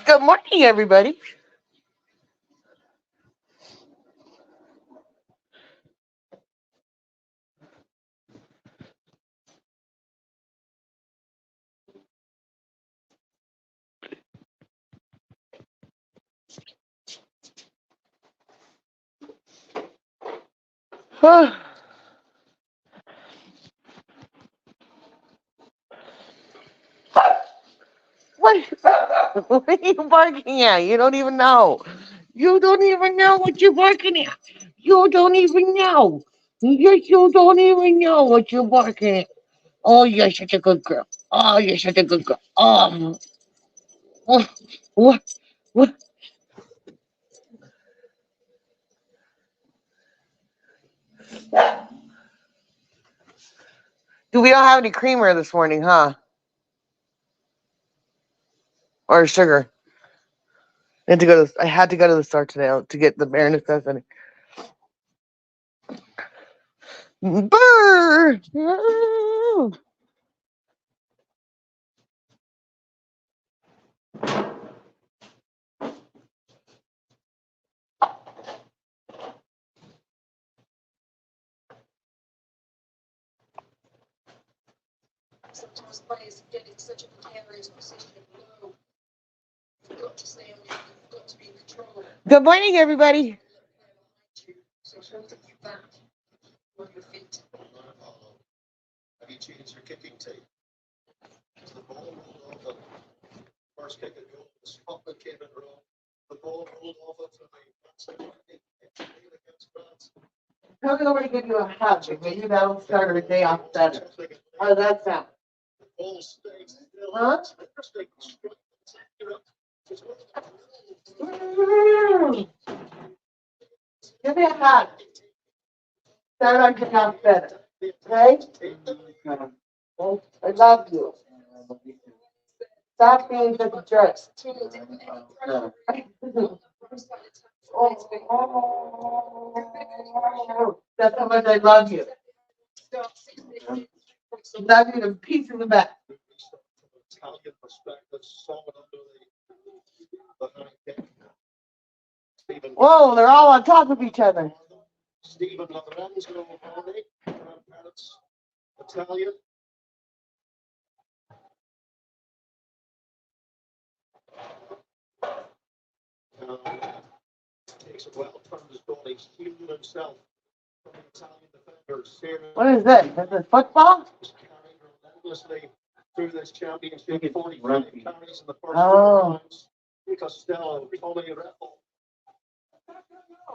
Good morning, everybody. What? What are you barking at? You don't even know. You don't even know what you're barking at. You don't even know. You don't even know what you're barking at. Oh, you're such a good girl. Oh, you're such a good girl. What? What? What? Do we don't have any creamer this morning, huh? Or sugar? I had to go to the store today to get the bare necessity. Burr! Good morning, everybody. Have you changed your kicking tape? As the ball rolled off the first kick of goal, Scotland came in wrong. The ball rolled off it from the against France. Tell me over to give you a hug, and maybe that'll start our day off better. How does that sound? The ball stayed still. Huh? Give me a hug. Start our day off better. Okay? I love you. Stop being such a jerk. That's how much I love you. Love you to peace in the back. Italian perspective, saw it under the high kick. Whoa, they're all on top of each other. Stephen Lorenzo Hardy, grandparents, Italian. Takes it well, turned his body, shielded himself from the Italian defender. What is this? Is this football? Carried relentlessly through this championship. 45 carries in the first Oh. rounds. Costello, Tommy Reffel,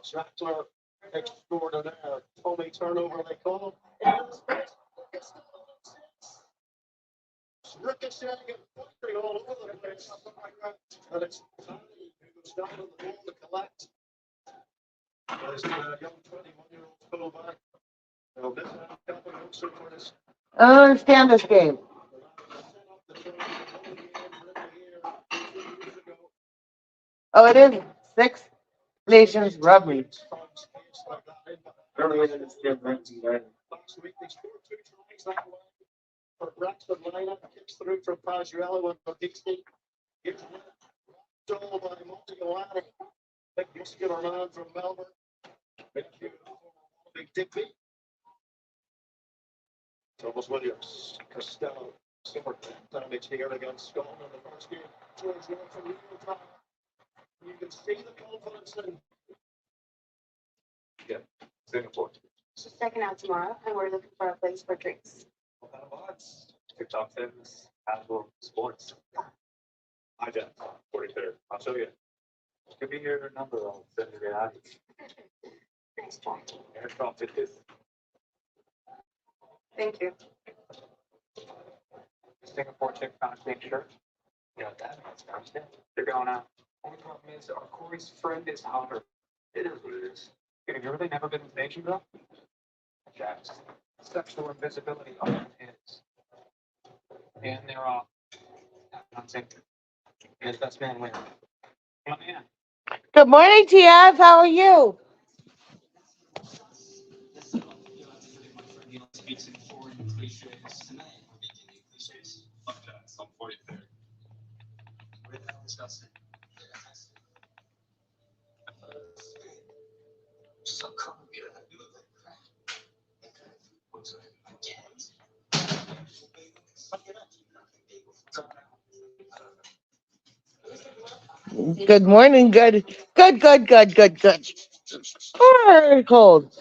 Jackler, extraordinaire. Tommy turnover, they call him. Ricocheting and firing all over the place. And it's Tommy who goes down on the ball to collect. There's a young 21-year-old fullback. Now, this happened also for this. I don't understand this game. Oh, it is Six Nations Rugby. Last week they scored 2 tries that way. For Braxton lineup, kicks through from Pagiello and Berdixty. Gets double by Montiolani. Big muscular man from Melbourne. Big Digby. Thomas Williams, Costello, suffered damage here against Scotland in the first game. George York from Real Time. You can see the confidence in. Yeah, Singapore. She's checking out tomorrow, and we're looking for a place for drinks. What kind of odds? TikTok fitness, casual sports. Hi, Jeff. 43rd. I'll show you. Give me your number. I'll send you the ad. Nice try. Airdrop it is. Thank you. Singapore chick found a pink shirt. Yeah, that's constant. They're going out. Only problem is our Corey's friend is hotter. It is what it is. Have you really never been with Nation Girl? Jack's sexual invisibility often is. And they're off. I'm saying his best man wins. Oh man. Good morning, TF. How are you? Good morning. Good. Good. Good. Good. Good. Good. Very cold.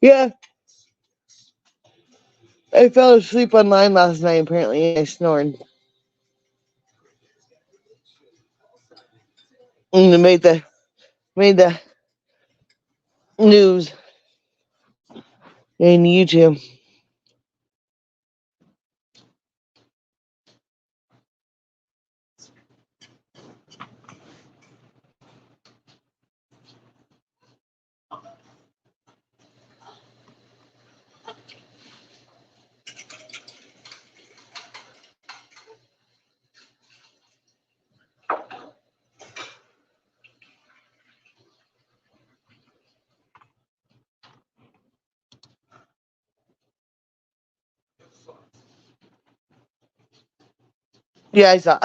Yeah, I fell asleep online last night. Apparently, I snored. And it made the news in YouTube. Yeah, I saw.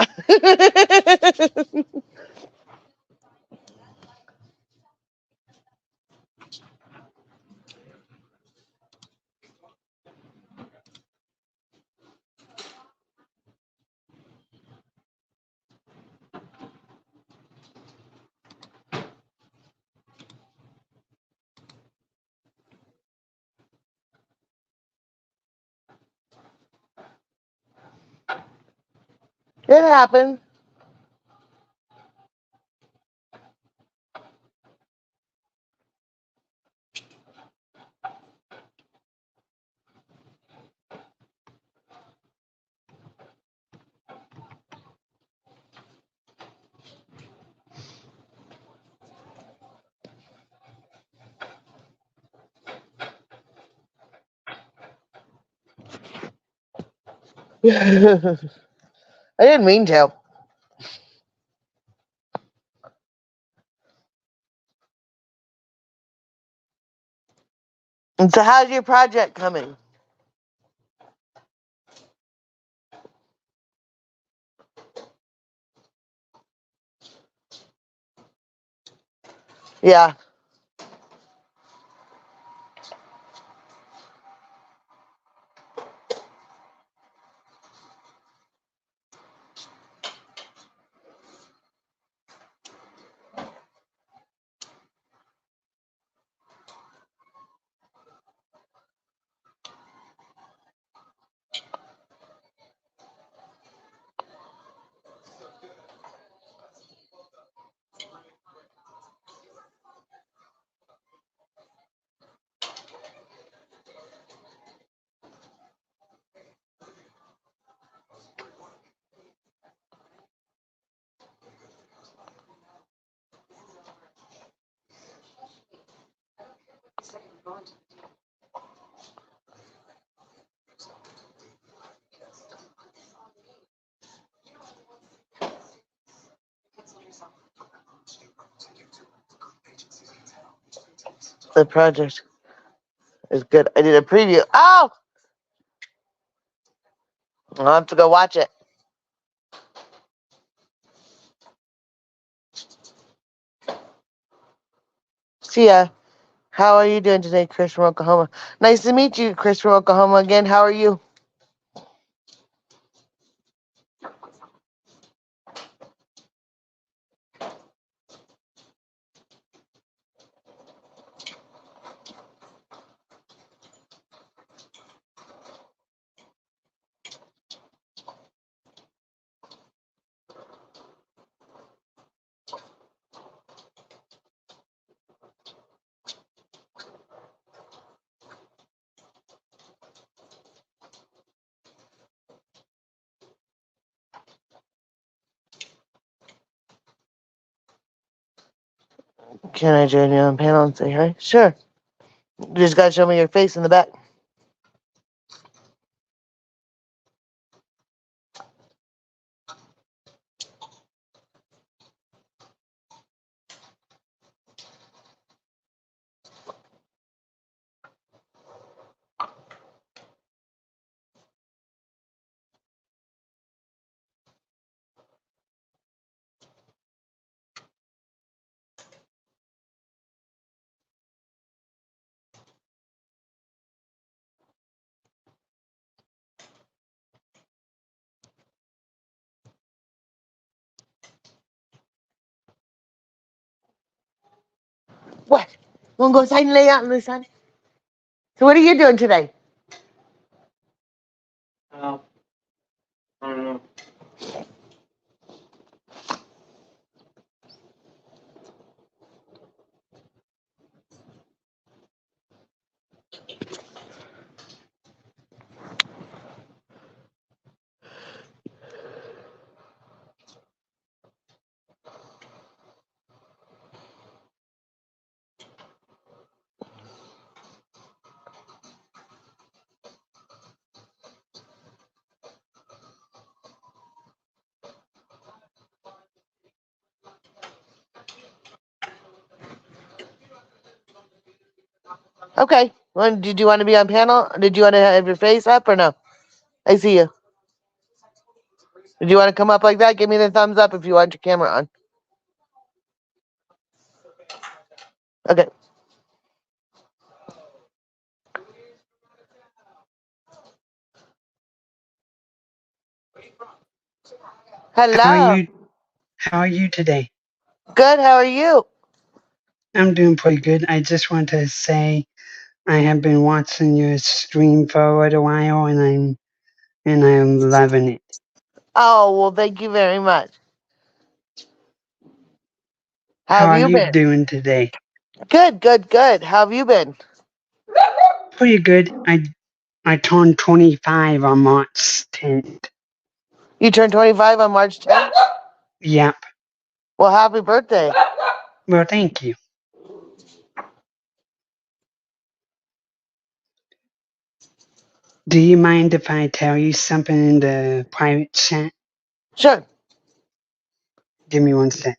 It happened. I didn't mean to. And so, how's your project coming? Yeah, the project is good. I did a preview. Oh, I'll have to go watch it. See ya. How are you doing today, Chris from Oklahoma? Nice to meet you, Chris from Oklahoma again. How are you? Can I join you on panel and say hi? Sure. You just gotta show me your face in the back. What? Want to go outside and lay out in the sun? So what are you doing today? Oh, I don't know. Okay. Well, did you want to be on panel? Did you want to have your face up or no? I see you. Did you want to come up like that? Give me the thumbs up if you want your camera on. Okay. How are Hello. you? How are you today? Good. How are you? I'm doing pretty good. I just want to say I have been watching your stream for a little while, and I'm loving it. Oh, well, thank you very much. How How have are you you been? doing today? Good, good, good. How have you been? Pretty good. I turned 25 on March 10th. You turned 25 on March 10th? Yep. Well, happy birthday. Well, thank you. Do you mind if I tell you something in the private chat? Sure. Give me one sec.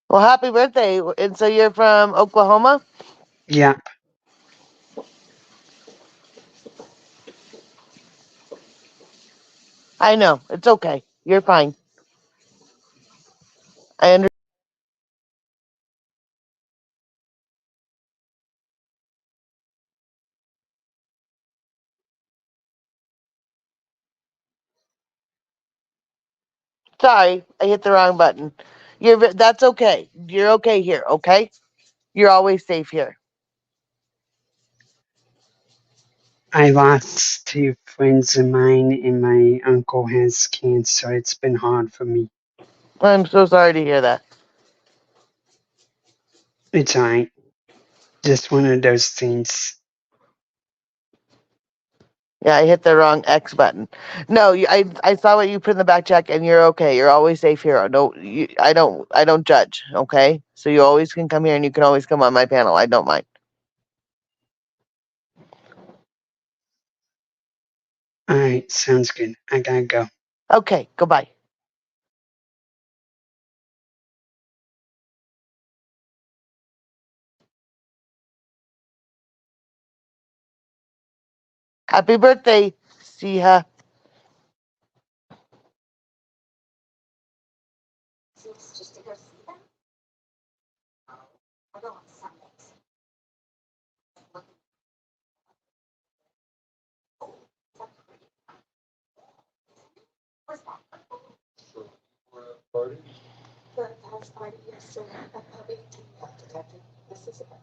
Well, happy birthday. And so you're from Oklahoma? Yep. I know. It's okay. You're fine. I understand. Sorry, I hit the wrong button. That's okay. You're okay here, okay? You're always safe here. I lost two friends of mine, and my uncle has cancer. It's been hard for me. I'm so sorry to hear that. It's alright. Just one of those things. Yeah, I hit the wrong X button. No, I saw what you put in the back check, and you're okay. You're always safe here. No, I don't judge. Okay, so you always can come here, and you can always come on my panel. I don't mind. Alright, sounds good. I gotta go. Okay, goodbye. Happy birthday, see ya. Just to go see them. I'll go on Sundays. What's that? Party? The house party yesterday at Puppy Detective. This is about.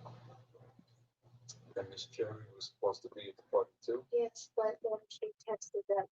And Miss Jeremy was supposed to be at the party too. Yes, but when she texted that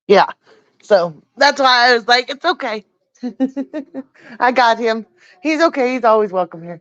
Yeah. So that's why I was like, it's okay. I got him. He's okay. He's always welcome here.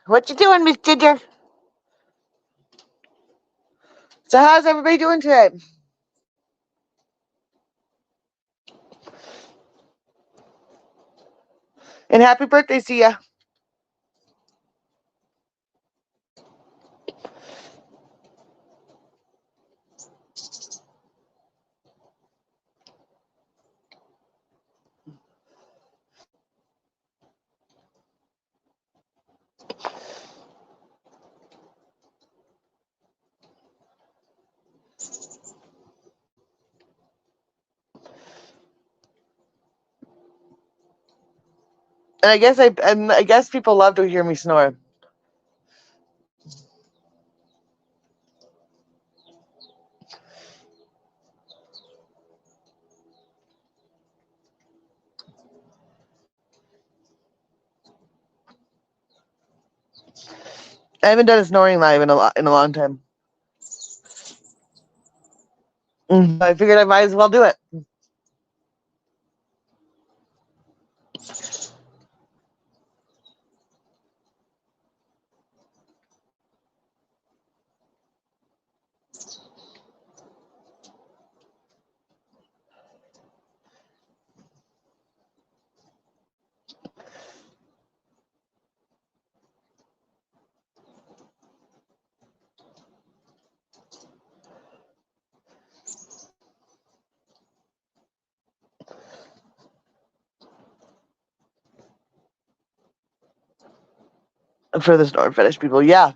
What you doing, Miss Ginger? So how's everybody doing today? And happy birthday, Sia. And I guess people love to hear me snore. I haven't done a snoring live in a long time. I figured I might as well do it. For the snore fetish people, yeah.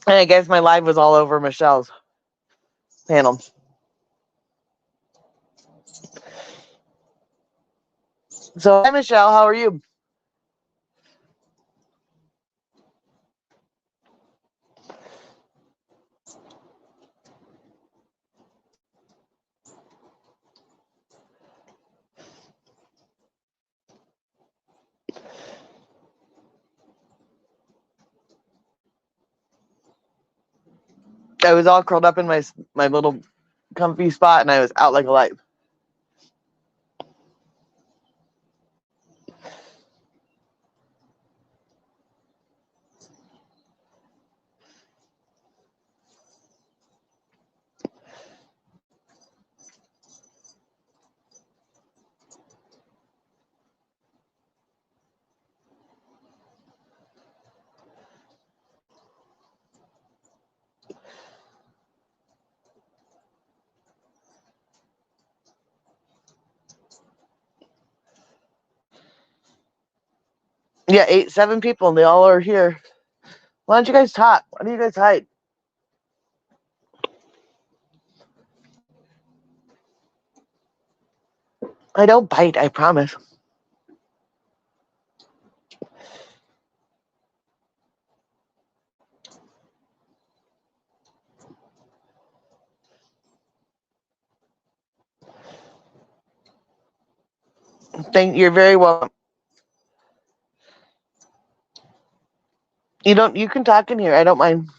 And I guess my live was all over Michelle's panel. So hi Michelle, how are you? I was all curled up in my little comfy spot, and I was out like a light. Yeah, 7 people, and they all are here. Why don't you guys talk? Why don't you guys hide? I don't bite, I promise. You're very welcome. You can talk in here. I don't mind.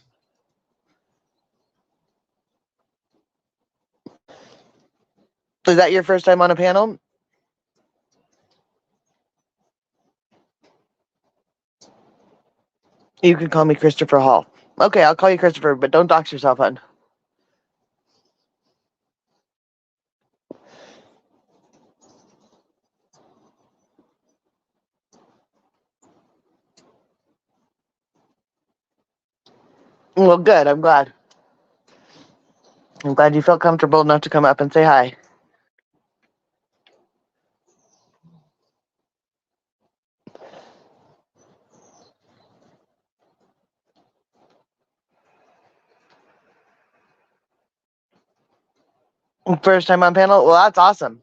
Is that your first time on a panel? You can call me Christopher Hall. Okay, I'll call you Christopher, but don't dox yourself, hon. Well, good. I'm glad. I'm glad you felt comfortable enough to come up and say hi. First time on panel? Well, that's awesome.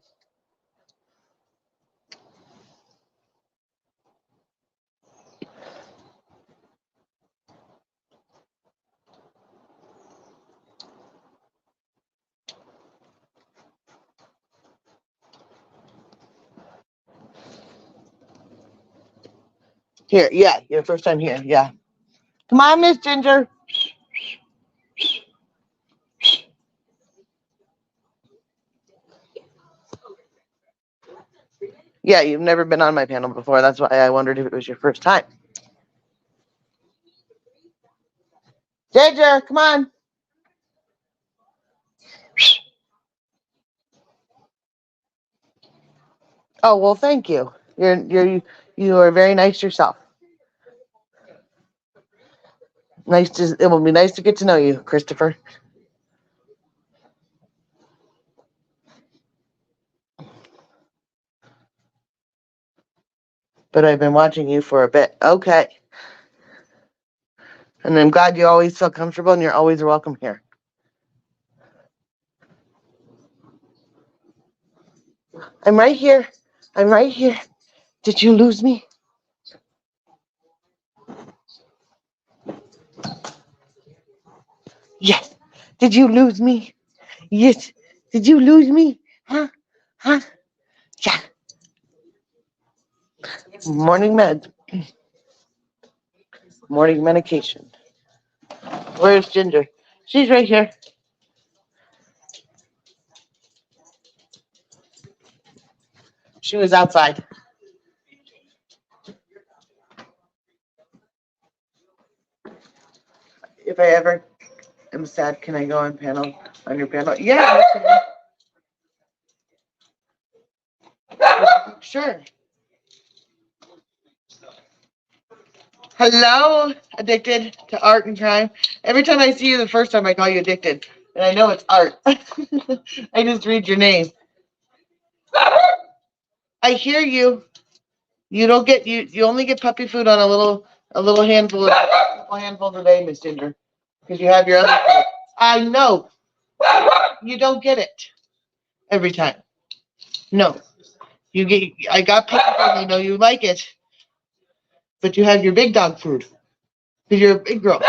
Here, yeah, your first time here, yeah. Come on, Miss Ginger. Yeah, you've never been on my panel before. That's why I wondered if it was your first time. Ginger, come on. Oh, well, thank you. You are very nice yourself. It will be nice to get to know you, Christopher. But I've been watching you for a bit. Okay. And I'm glad you always feel comfortable and you're always welcome here. I'm right here. I'm right here. Did you lose me? Yes. Did you lose me? Yes. Did you lose me? Huh? Huh? Yeah. Morning med. Morning medication. Where's Ginger? She's right here. She was outside. If I ever am sad, can I go on your panel? Yeah. Sure. Hello, addicted to art and crime. Every time I see you the first time, I call you addicted. And I know it's art. I just read your name. I hear you. You don't get you only get puppy food on a little handful of couple handfuls a day, Miss Ginger. Because you have your other food. I know. You don't get it every time. No. I got puppy food, I know you like it. But you have your big dog food. Because you're a big girl.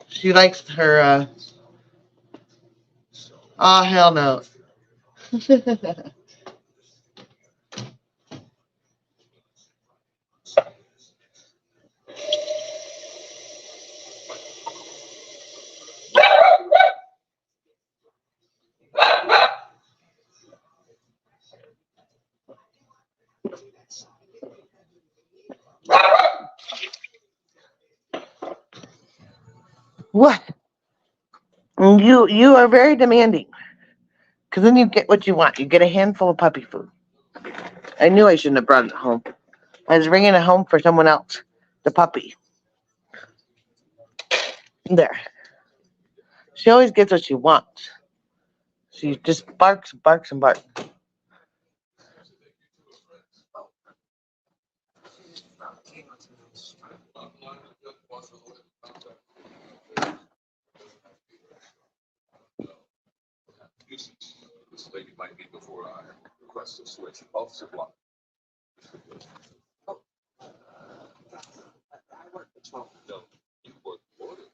She likes her oh hell no. What? You are very demanding. Because then you get what you want. You get a handful of puppy food. I knew I shouldn't have brought it home. I was bringing it home for someone else. The puppy. There. She always gets what she wants. She just barks, barks, and barks. This lady might be before I request a switch. Officer Block. No, you work for it.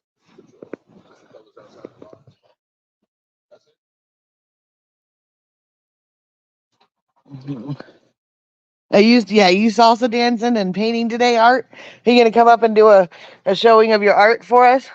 You salsa dancing and painting today, Art? Are you gonna come up and do a showing of your art for us?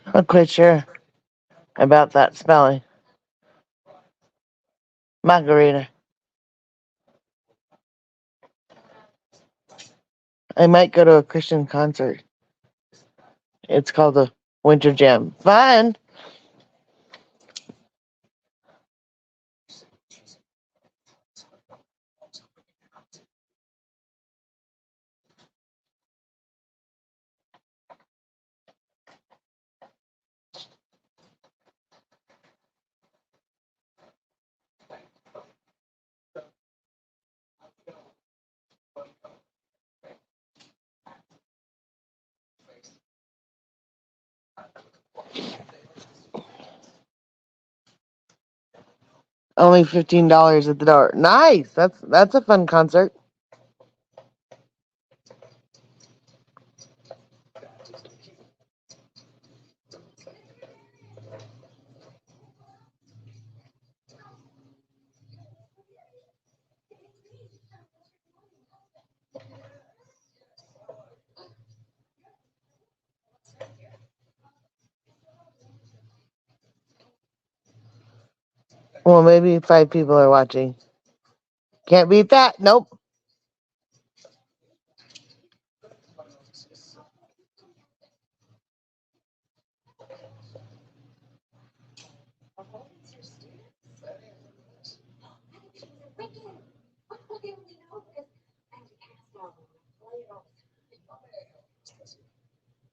I'm not quite sure about that spelling. Margarita. I might go to a Christian concert. It's called the Winter Jam. Fun. Only $15 at the door. Nice. That's a fun concert. Well, maybe 5 people are watching. Can't beat that. Nope.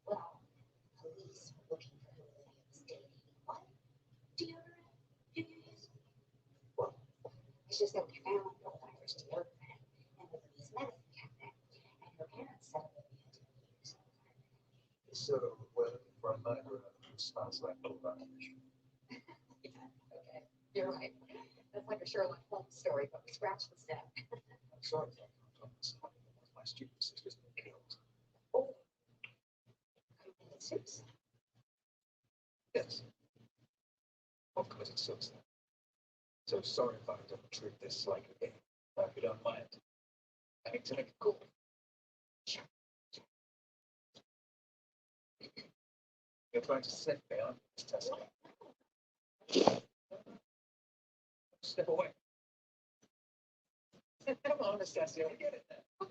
Well, police were looking for who Lydia was dating. What? Deodorant? Do you use? Well, it's just that we found Elvira's deodorant in Libby's medicine cabinet, and her parents said Olivia didn't use it. So, well, from my sounds like Elvira. Okay, you're right. That's like a Sherlock Holmes story, but we scratched the stem. I'm sorry, Thomas. One of my students has just been killed. Oh, committed suicide. Yes. Of course, it's suicide. So sorry if I don't treat this like a game. If you don't mind. I need to make a call. Sure. You're trying to set me on this test. Step away. Come on, Anastasia, we get it now.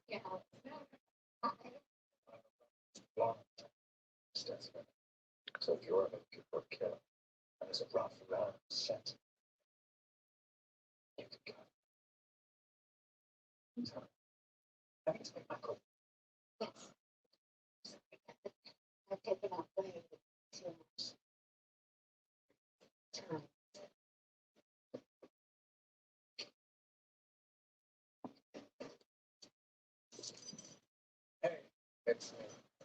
Yeah. Blonde. Anastasia. So if you're looking for a killer, and there's a rough around set, you can go. So, I need to make my call. Yes. I've taken up way too much time. Hey, it's me.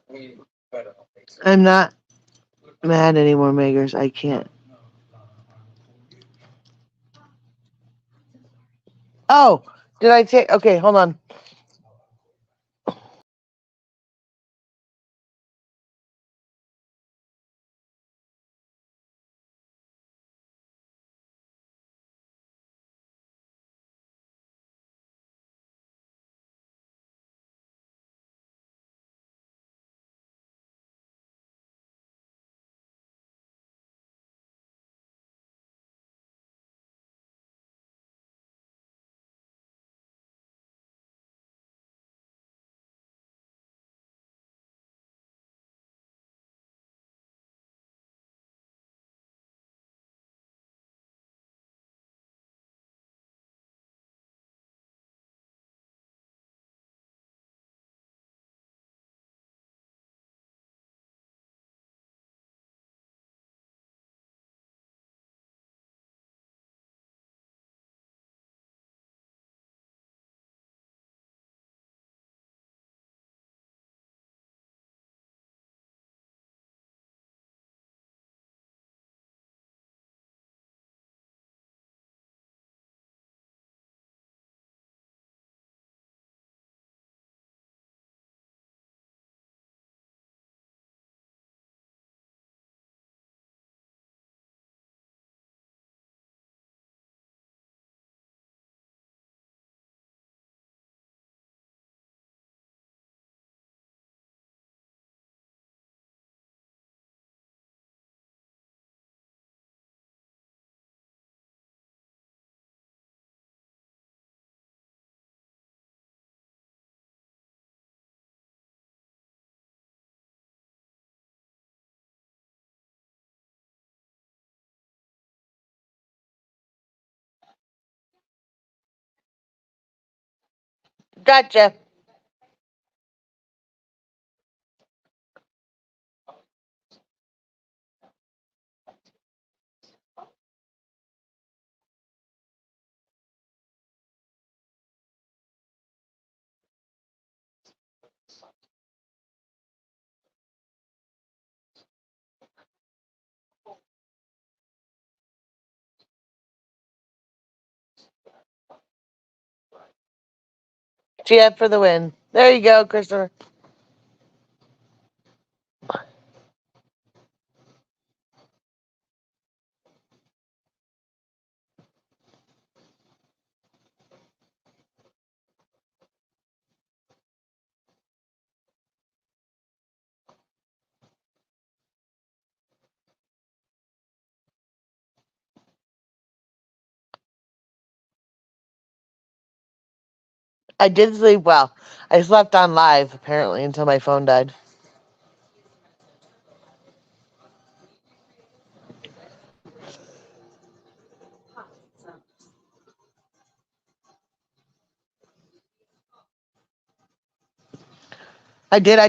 We better not make I'm not mad anymore, Makers. I can't. Oh, did I take? Okay, hold on. Gotcha. GF for the win. There you go, Christopher. I did sleep well. I slept on live, apparently, until my phone died. I did.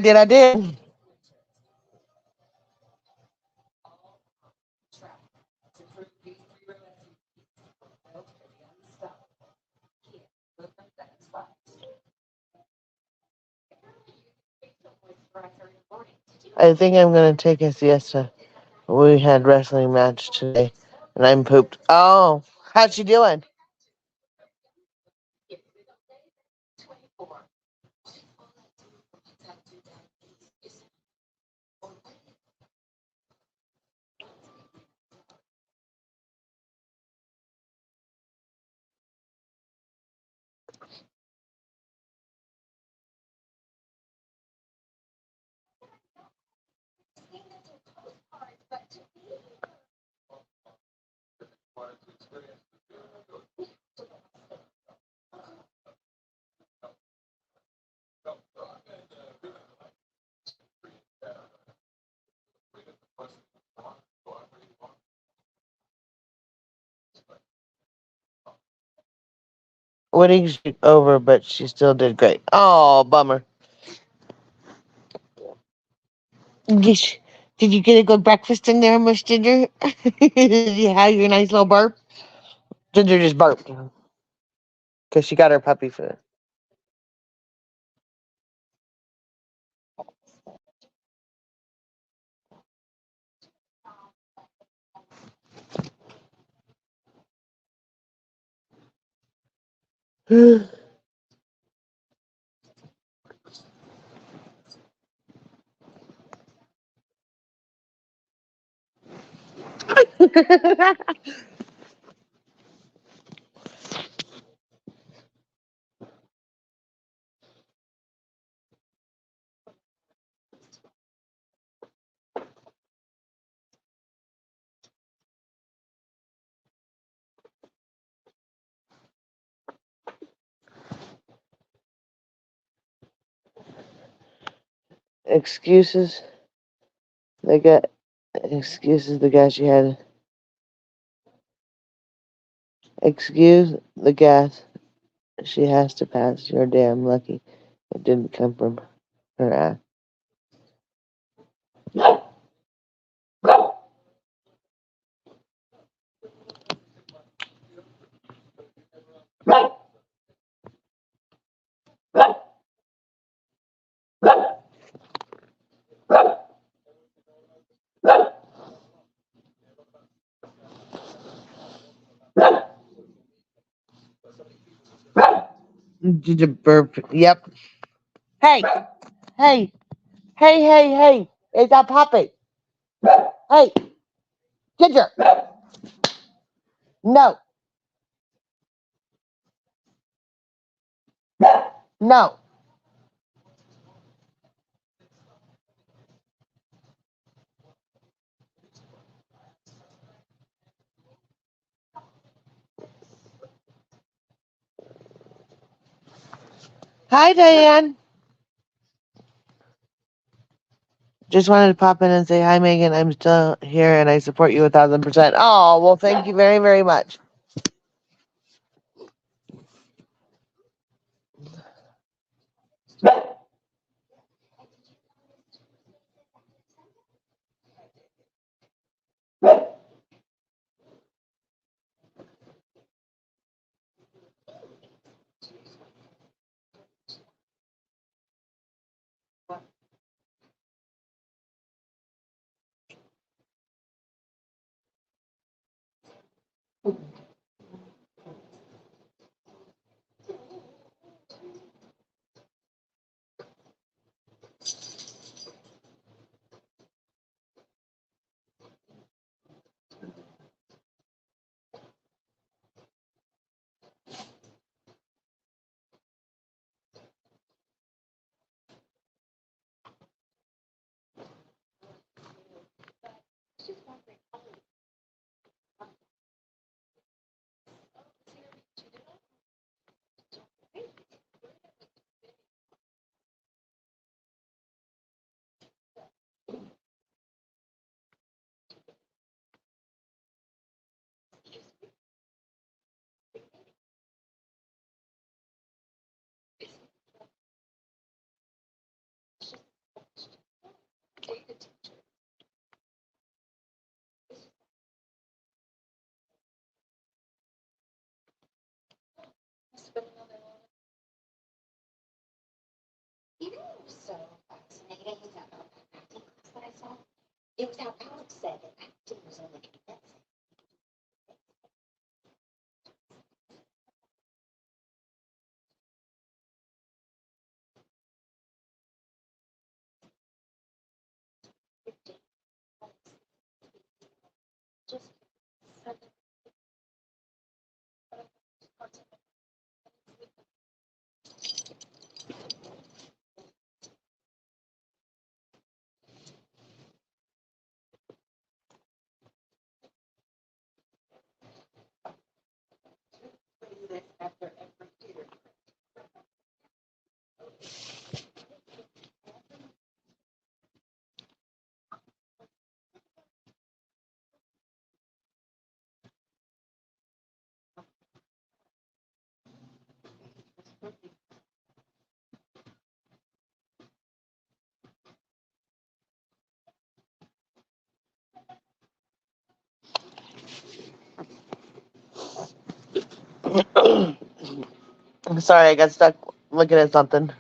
I think I'm going to take a siesta. We had wrestling match today, and I'm pooped. Oh, how's she doing? Winning's over, but she still did great. Oh, bummer. Did you get a good breakfast in there, Miss Ginger? Did you have your nice little burp? Ginger just burped because she got her puppy food. Excuses. They got excuses. The guy she had. Excuse the gas. She has to pass. You're damn lucky it didn't come from her ass. Did you burp? Yep. Hey, hey, hey. It's a puppy. Hey, Ginger. No, no. Hi, Diane. Just wanted to pop in and say hi, Megan. I'm still here and I support you 1,000%. Oh, well, thank you very, very much. You know what was so fascinating about that acting class that I saw? It was how Alex said that acting was only convincing. Just I'm sorry, I got stuck looking at something.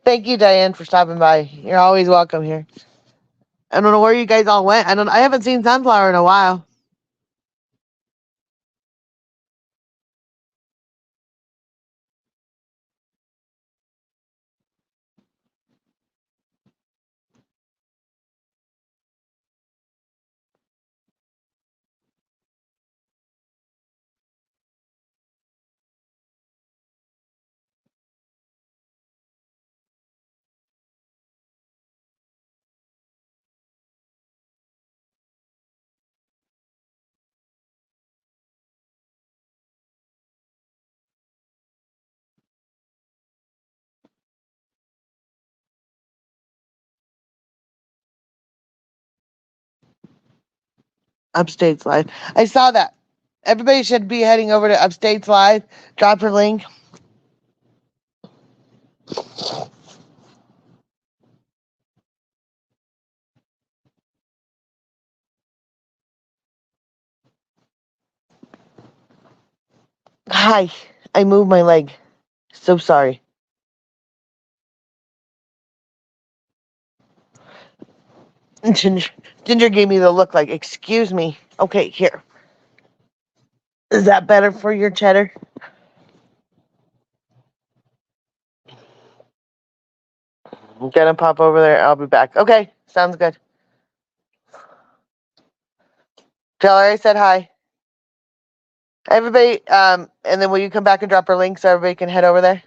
Thank you, Diane, for stopping by. You're always welcome here. I don't know where you guys all went. I haven't seen Sunflower in a while. Upstates Live. I saw that. Everybody should be heading over to Upstates Live. Drop her link. Hi. I moved my leg. So sorry. Ginger gave me the look like, excuse me. Okay, here. Is that better for your cheddar? I'm gonna pop over there. I'll be back. Okay, sounds good. Tell her I said hi. Everybody, and then will you come back and drop her link so everybody can head over there?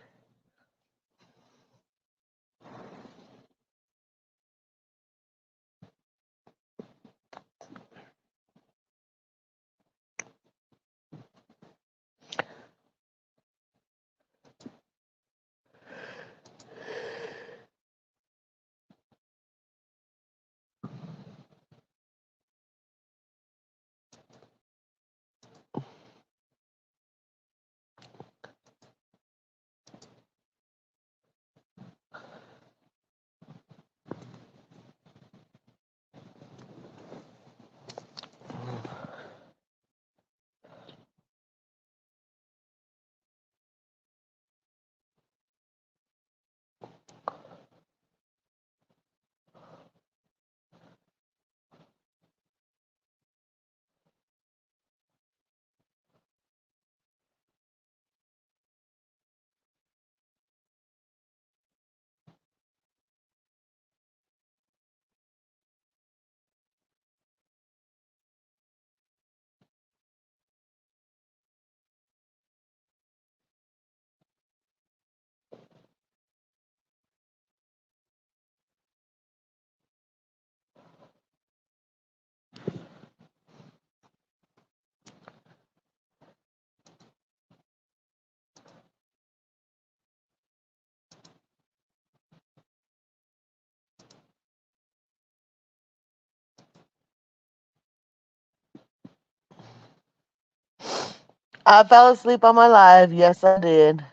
I fell asleep on my live. Yes, I did.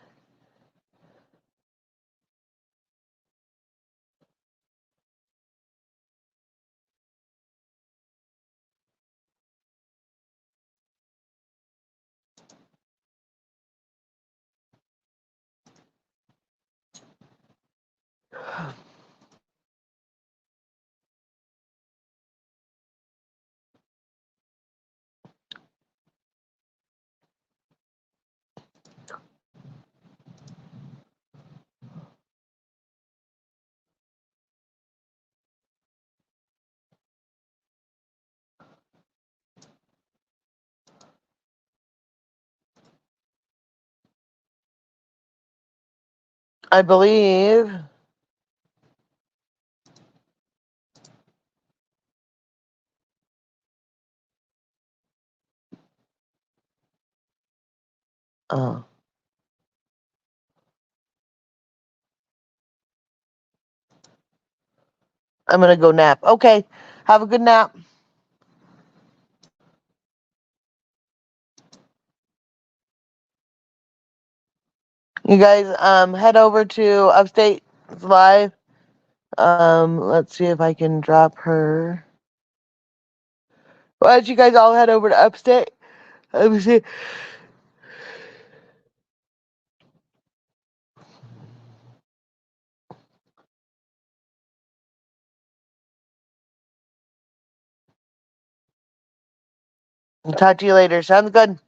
I believe. Oh, I'm gonna go nap. Okay, have a good nap. You guys, head over to Upstate Live. Let's see if I can drop her. Why don't you guys all head over to Upstate? Let me see. Talk to you later. Sounds good.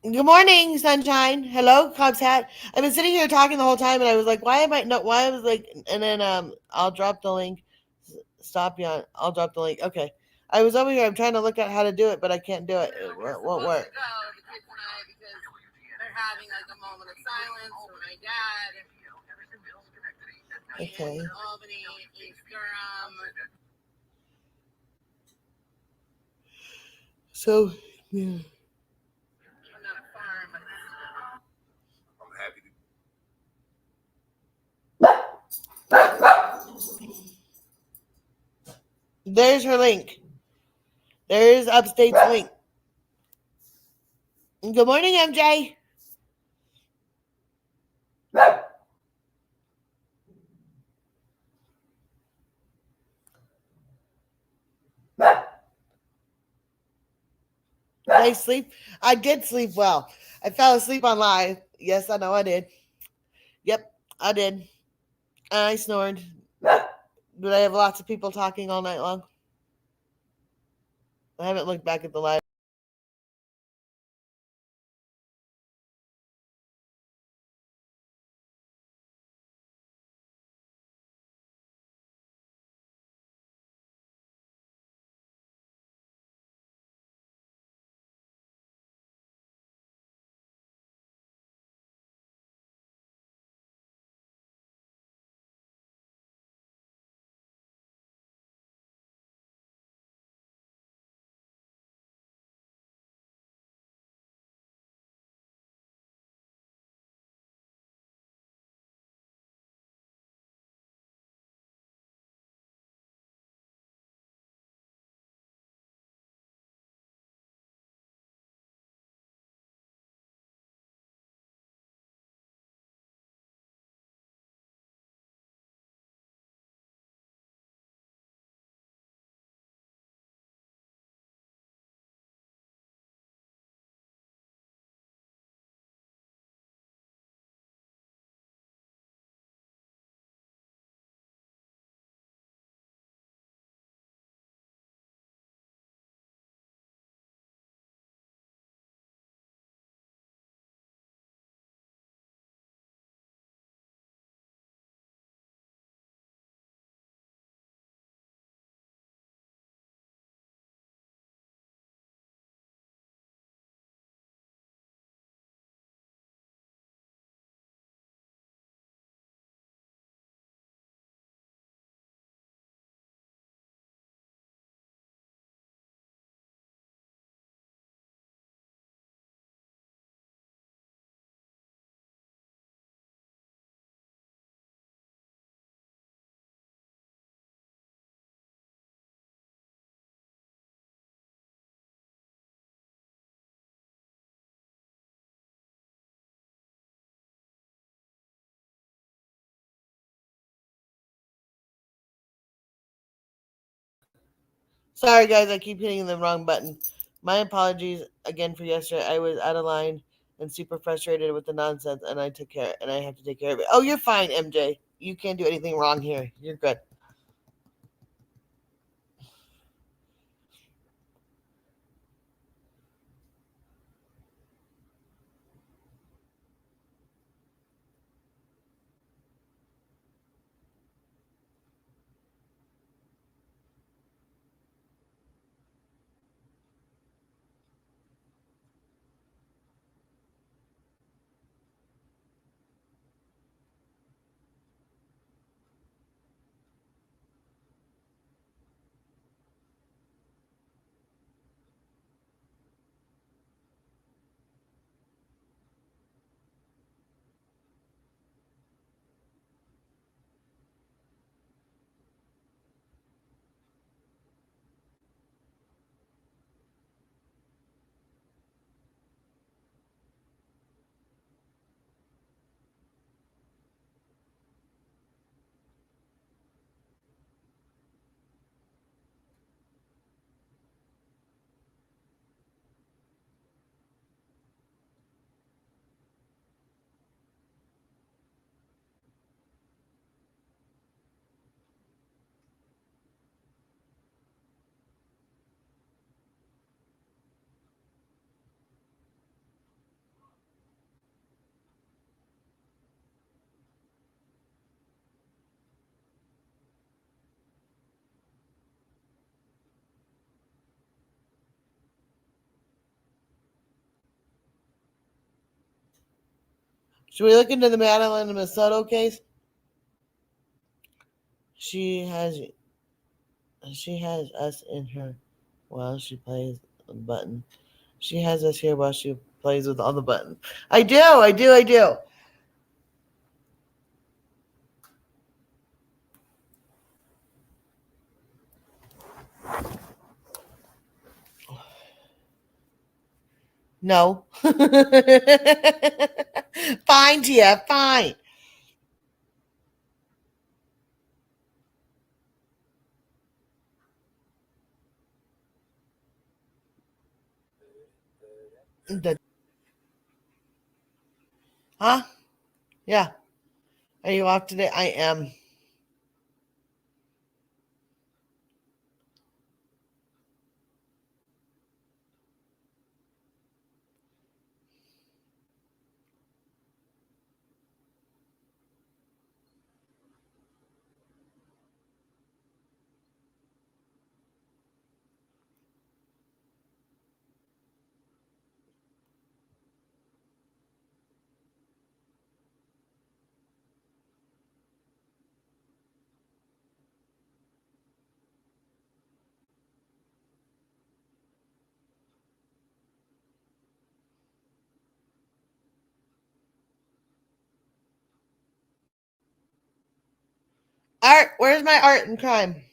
Good morning, sunshine. Hello, Cubs hat. I've been sitting here talking the whole time, and I was like, "Why am I not?" Why I was like, and then I'll drop the link. Stop you. I'll drop the link. Okay. I was over here. I'm trying to look at how to do it, but I can't do it. It won't work. Okay. So, yeah. There's her link. There's Upstate's link. Good morning, MJ. Did I sleep? I did sleep well. I fell asleep on live. Yes, I know I did. Yep, I did. And I snored. Did I have lots of people talking all night long? I haven't looked back at the live. Sorry, guys, I keep hitting the wrong button. My apologies again for yesterday. I was out of line and super frustrated with the nonsense, and I have to take care of it. Oh, you're fine, MJ. You can't do anything wrong here. You're good. Should we look into the Madeline Masoto case? She has us in her while she plays the button. She has us here while she plays with all the buttons. I do. No. Fine, Tia, fine. Huh? Yeah. Are you off today? I am. Art, where's my art and crime?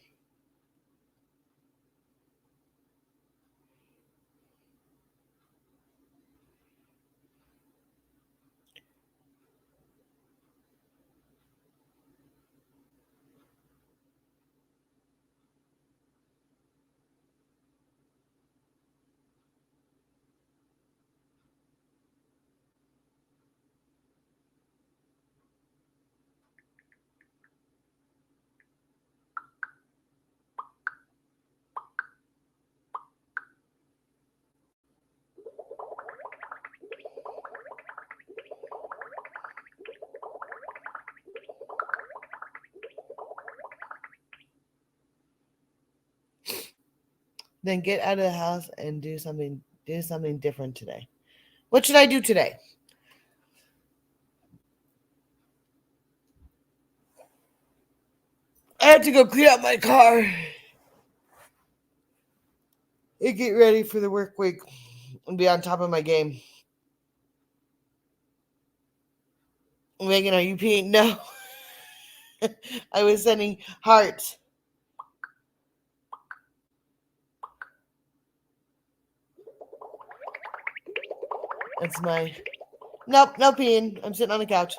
Then get out of the house and do something different today. What should I do today? I have to go clean out my car and get ready for the work week and be on top of my game. Megan, are you peeing? No. I was sending hearts. That's my. Nope, no peeing. I'm sitting on the couch.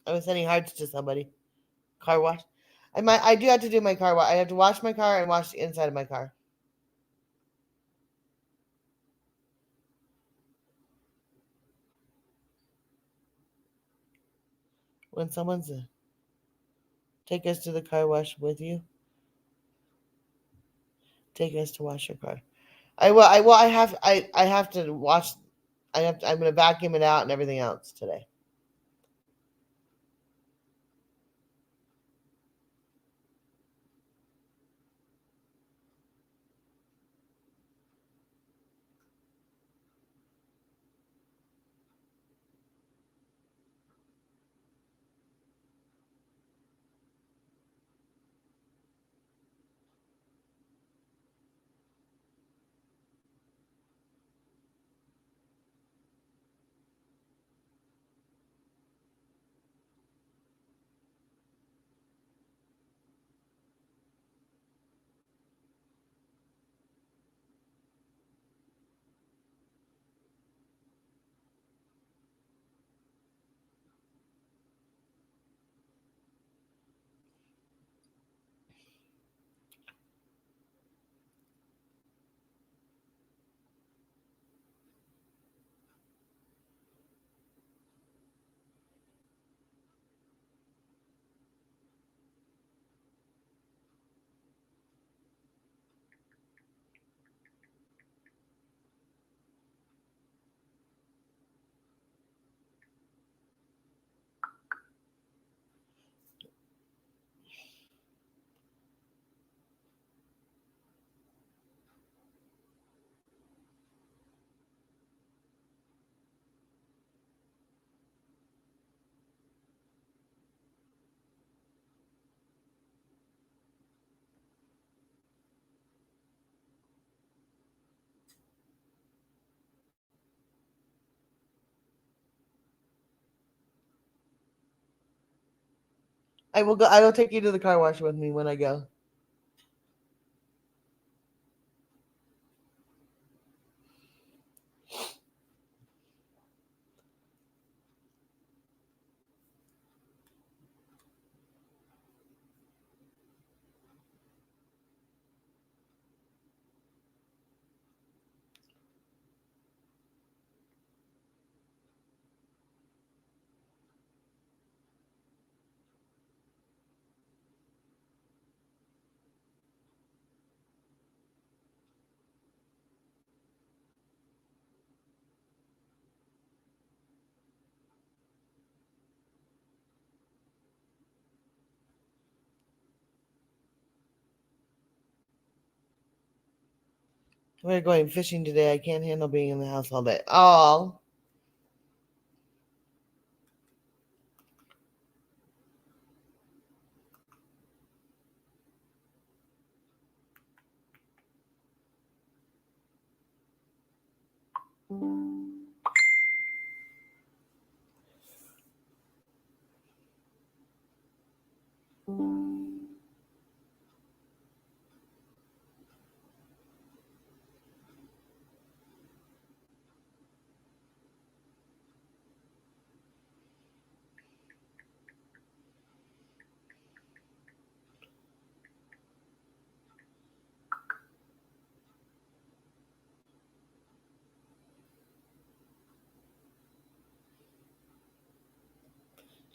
I was sending hearts to somebody. Car wash. I do have to do my car wash. I have to wash my car and wash the inside of my car. When someone's take us to the car wash with you. Take us to wash your car. I have to wash. I'm gonna vacuum it out and everything else today. I will go. I will take you to the car wash with me when I go. We're going fishing today. I can't handle being in the house all day. Oh.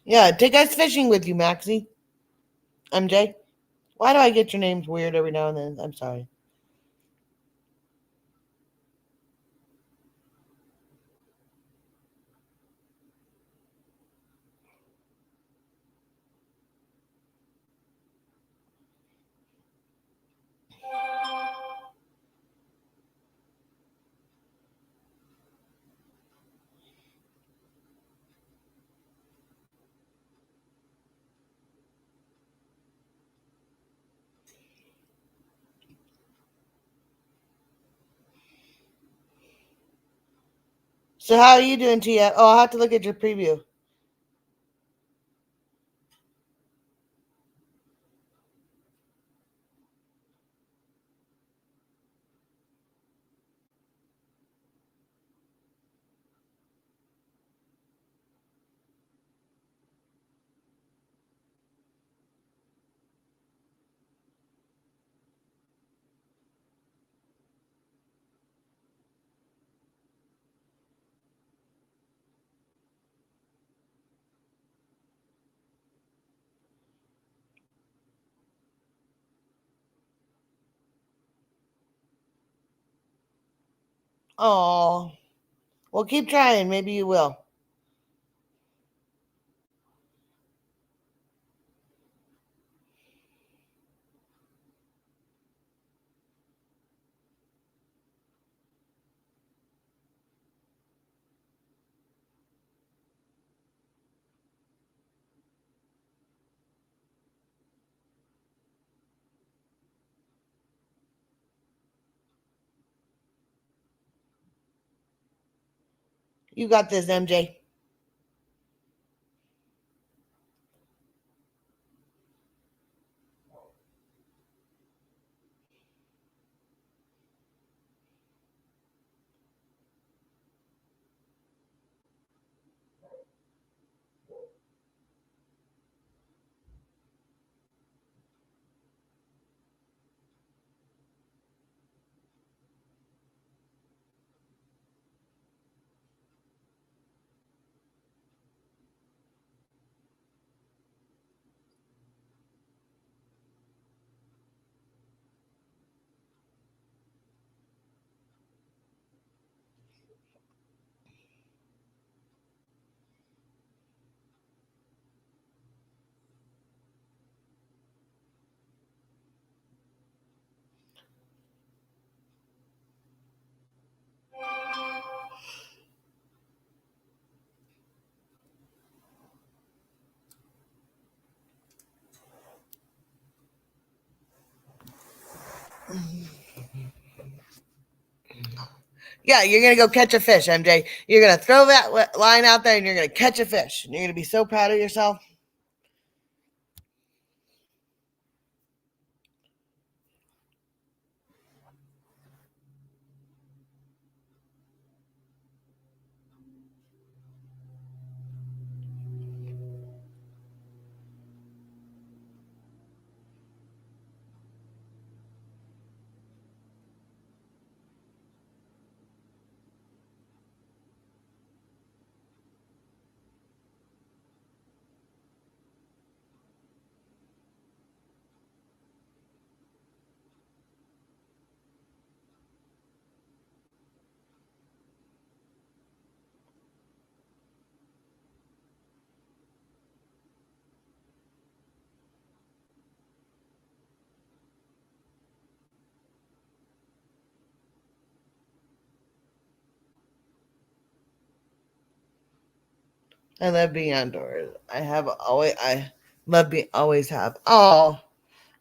Yeah, take us fishing with you, Maxie. MJ. Why do I get your names weird every now and then? I'm sorry. So how are you doing, Tia? Oh, I'll have to look at your preview. Oh. Well, keep trying. Maybe you will. You got this, MJ. Yeah, you're going to go catch a fish, MJ. You're going to throw that line out there and you're going to catch a fish. And you're going to be so proud of yourself. I love being outdoors. I love being always have. Oh,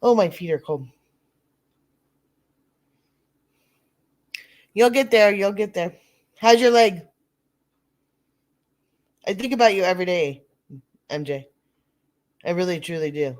my feet are cold. You'll get there. You'll get there. How's your leg? I think about you every day, MJ. I really, truly do.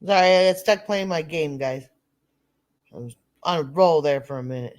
Sorry, I got stuck playing my game, guys. I was on a roll there for a minute.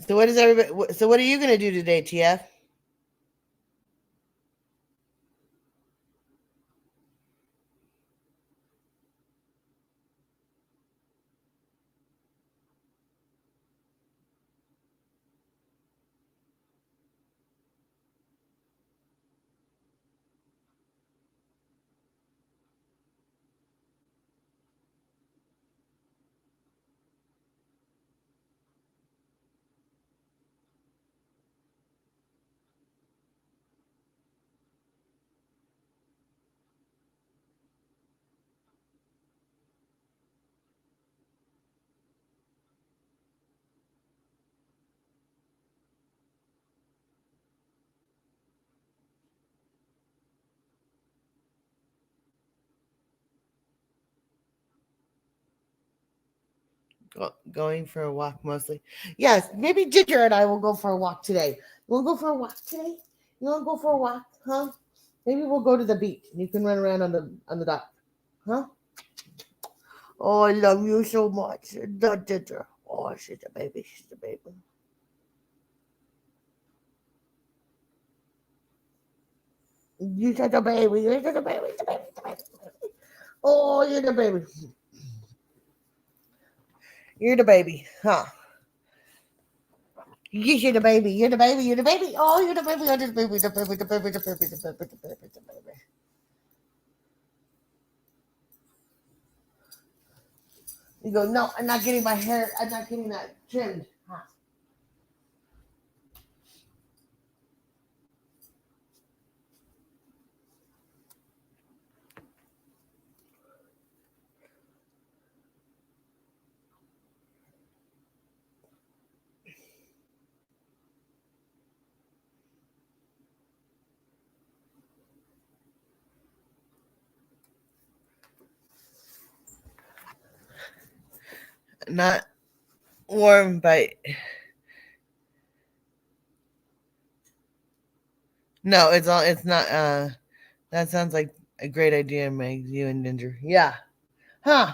So what is everybody? So what are you gonna do today, TF? Going for a walk mostly. Yes, maybe Ginger and I will go for a walk today. You want to go for a walk today? You want to go for a walk, huh? Maybe we'll go to the beach and you can run around on the dock. Huh? Oh, I love you so much. The Ginger. Oh, she's a baby. She's a baby. You're such a baby. You're such a baby. The baby. The baby. Oh, you're the baby. You're the baby. Huh? Yes, you're the baby. You're the baby. You're the baby. Oh, you're the baby. You're the baby. The baby. The baby. The baby. The baby. The baby. The baby. You go, no, I'm not getting my hair. I'm not getting that trimmed. Huh? Not warm, but no, it's all. It's not. That sounds like a great idea, Meg. You and Ginger. Yeah. Huh?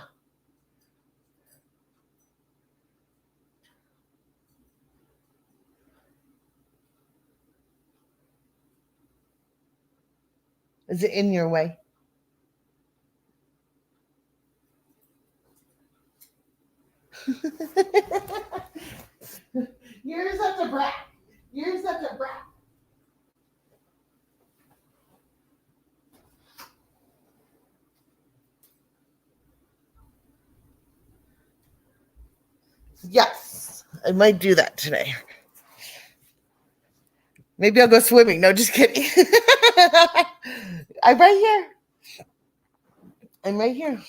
Is it in your way? You're such a brat. You're such a brat. Yes, I might do that today. Maybe I'll go swimming. No, just kidding. I'm right here. I'm right here.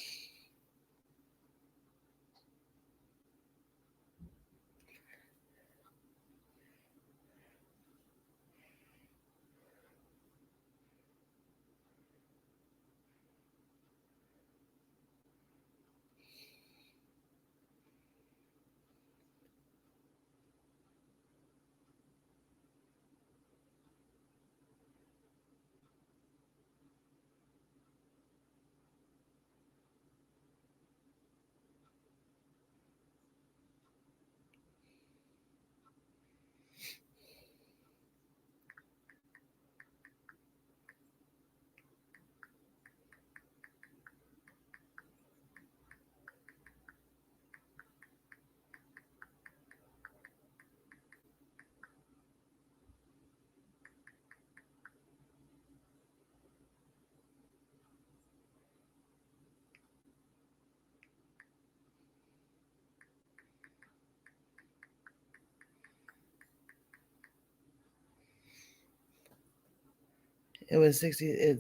It was 60.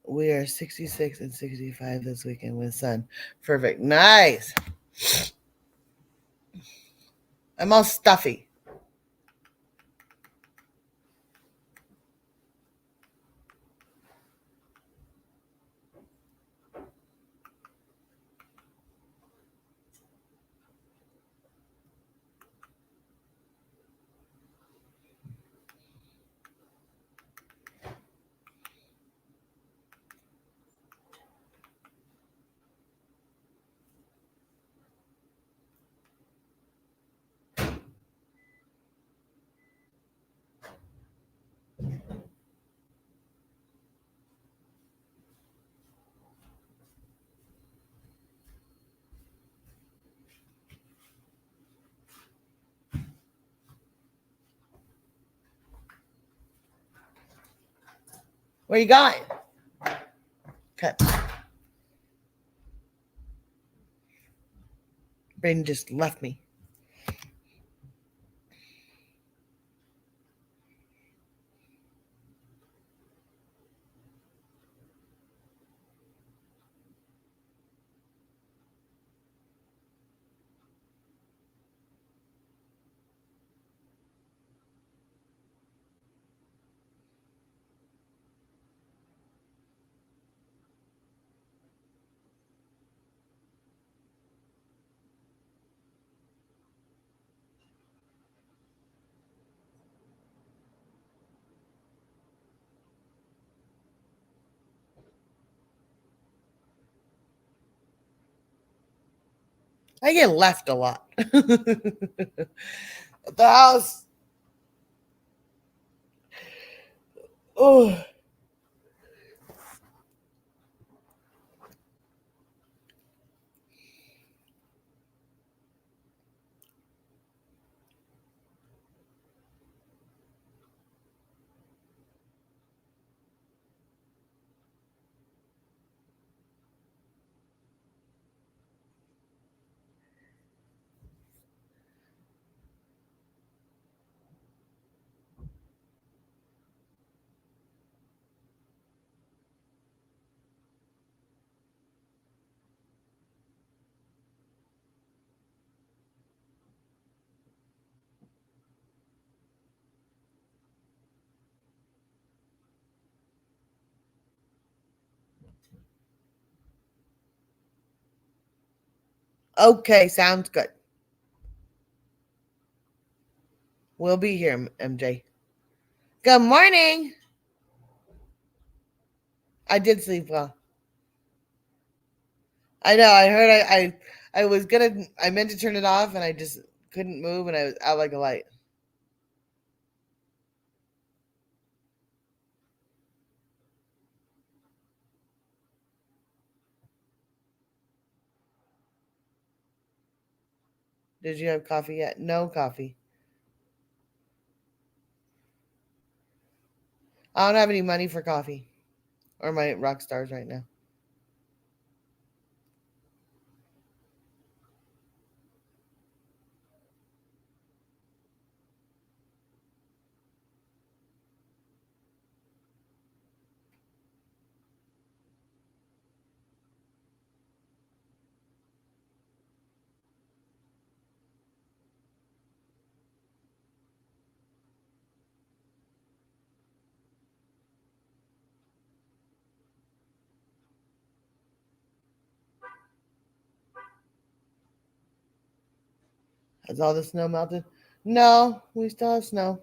We are 66 and 65 this weekend with sun. Perfect. Nice. I'm all stuffy. Where you going? Okay. Braden just left me. I get left a lot. At the house. Oh. Okay, sounds good. We'll be here, MJ. Good morning. I did sleep well. I know. I heard. I was gonna. I meant to turn it off, and I just couldn't move, and I was out like a light. Did you have coffee yet? No coffee. I don't have any money for coffee or my rock stars right now. Has all the snow melted? No, we still have snow.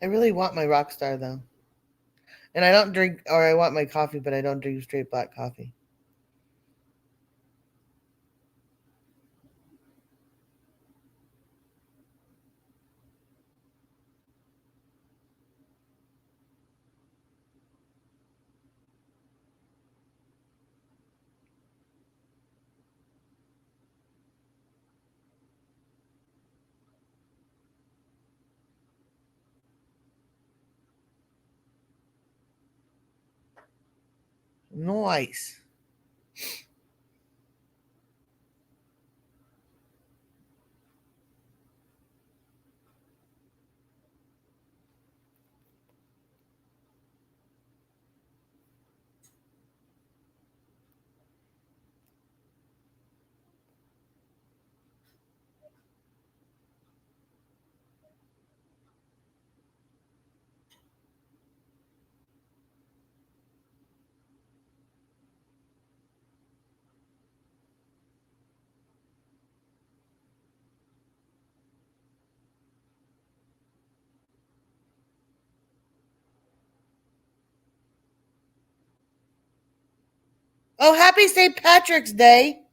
I really want my rock star though. And I don't drink, or I want my coffee, but I don't drink straight black coffee. Nice. Oh, happy St. Patrick's Day.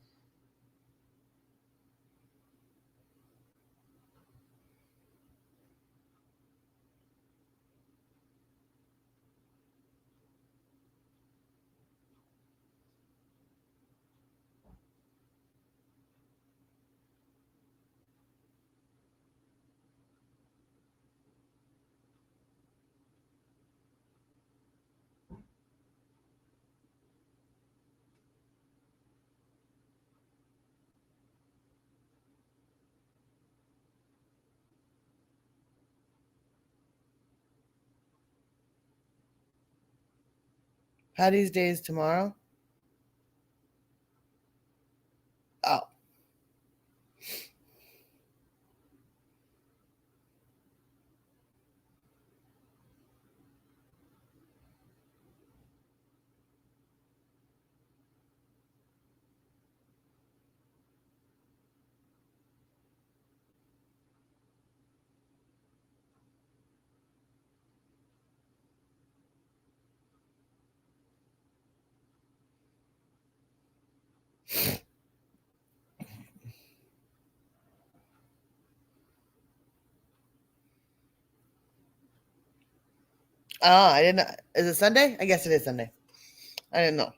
Patty's Day is tomorrow. Oh. Oh, I didn't. Is it Sunday? I guess it is Sunday. I didn't know.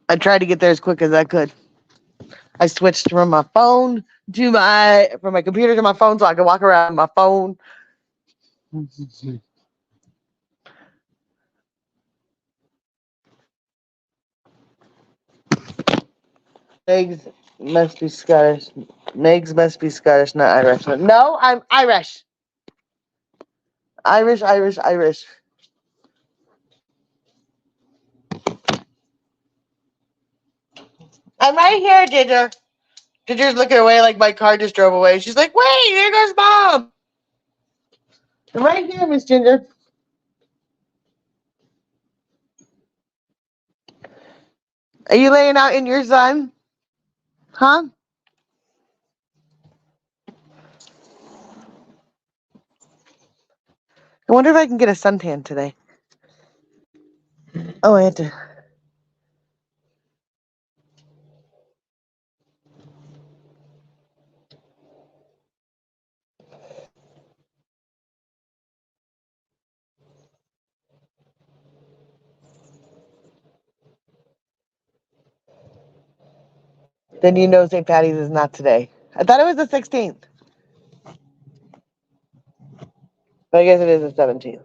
I tried to get there as quick as I could. I switched from my phone to my computer to my phone so I could walk around my phone. Megs must be Scottish. Megs must be Scottish, not Irish. No, I'm Irish. Irish, Irish, Irish. I'm right here, Ginger. Ginger's looking away like my car just drove away. She's like, wait, here goes Mom. I'm right here, Miss Ginger. Are you laying out in your sun? Huh? I wonder if I can get a suntan today. Oh, I had to. Then you know St. Patty's is not today. I thought it was the 16th. But I guess it is the 17th.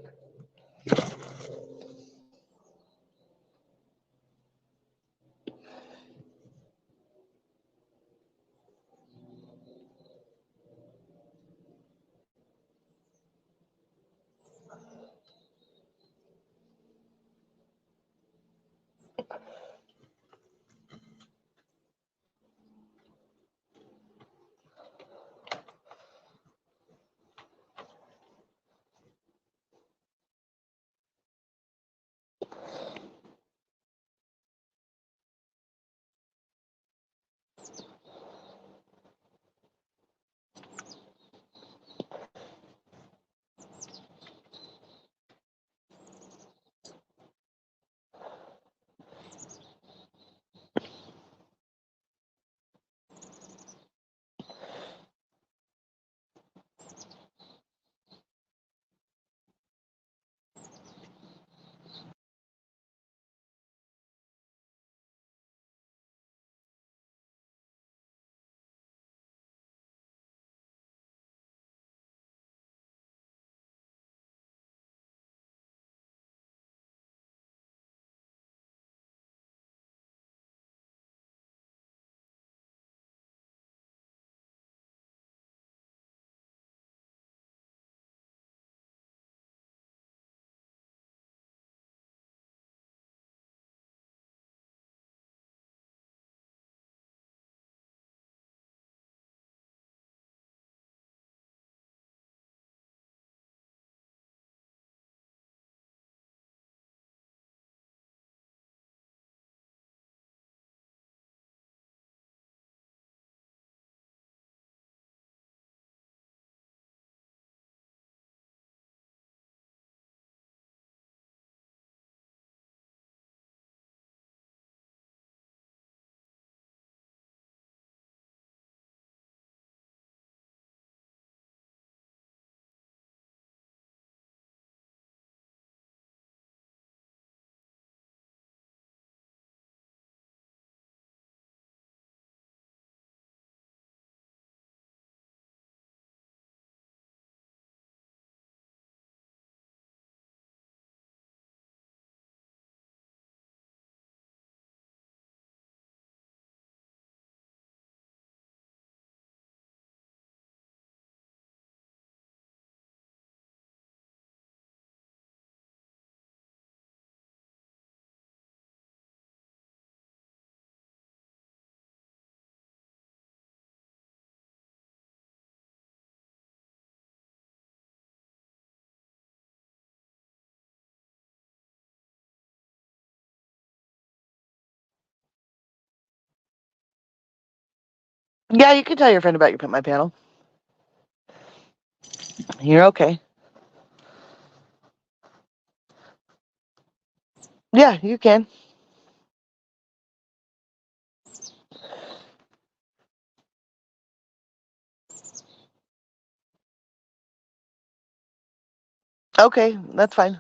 Yeah, you can tell your friend about my panel. You're okay. Yeah, you can. Okay, that's fine.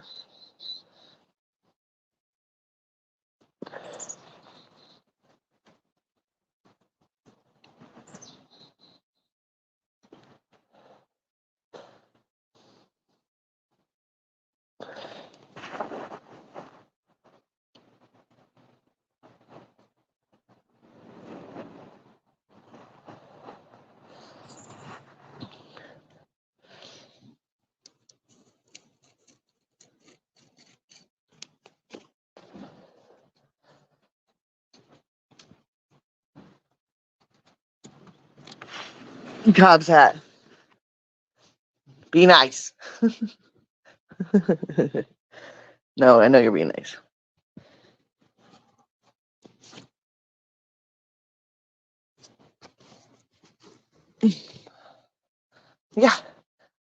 Cobb's hat. Be nice. No, I know you're being nice. Yeah,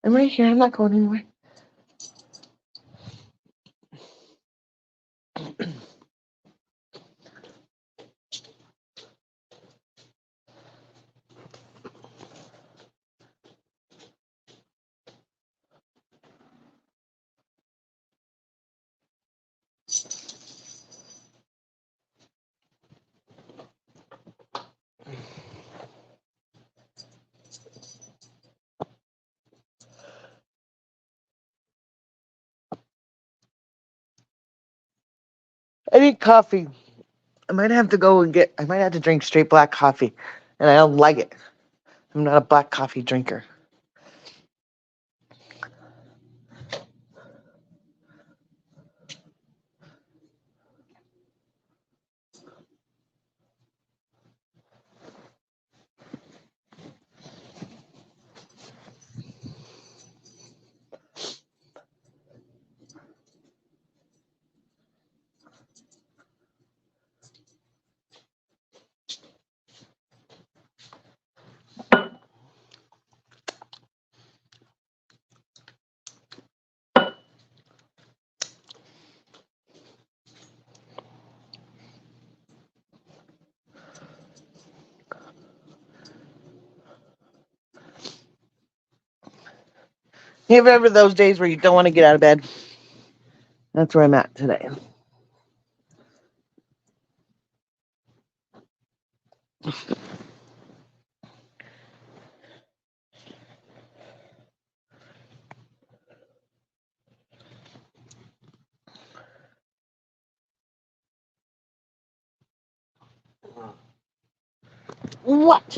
I'm right here. I'm not going anywhere. I need coffee. I might have to drink straight black coffee. And I don't like it. I'm not a black coffee drinker. You have ever those days where you don't want to get out of bed? That's where I'm at today. What?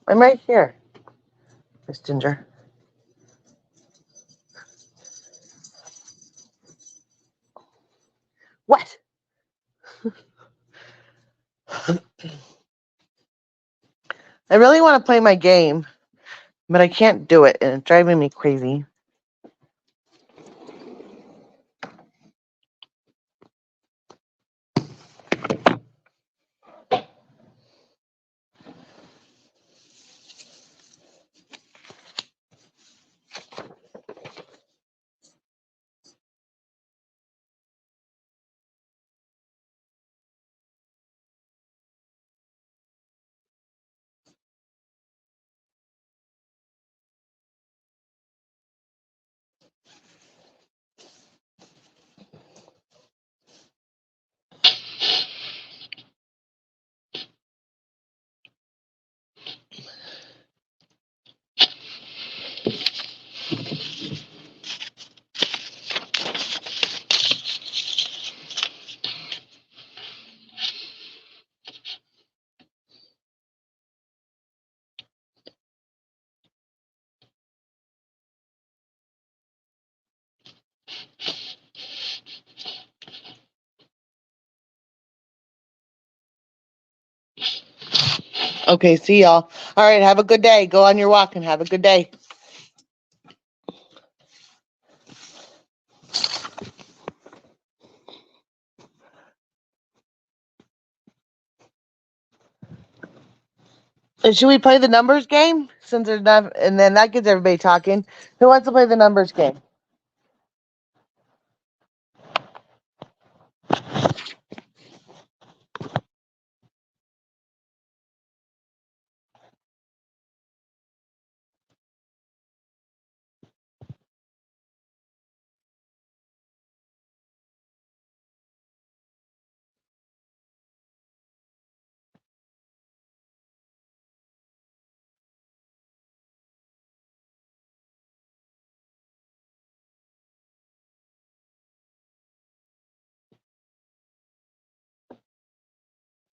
I'm right here, Miss Ginger. What? I really want to play my game, but I can't do it, and it's driving me crazy. Okay, see y'all. All right, have a good day. Go on your walk and have a good day. Should we play the numbers game? Since there's not, and then that gets everybody talking. Who wants to play the numbers game?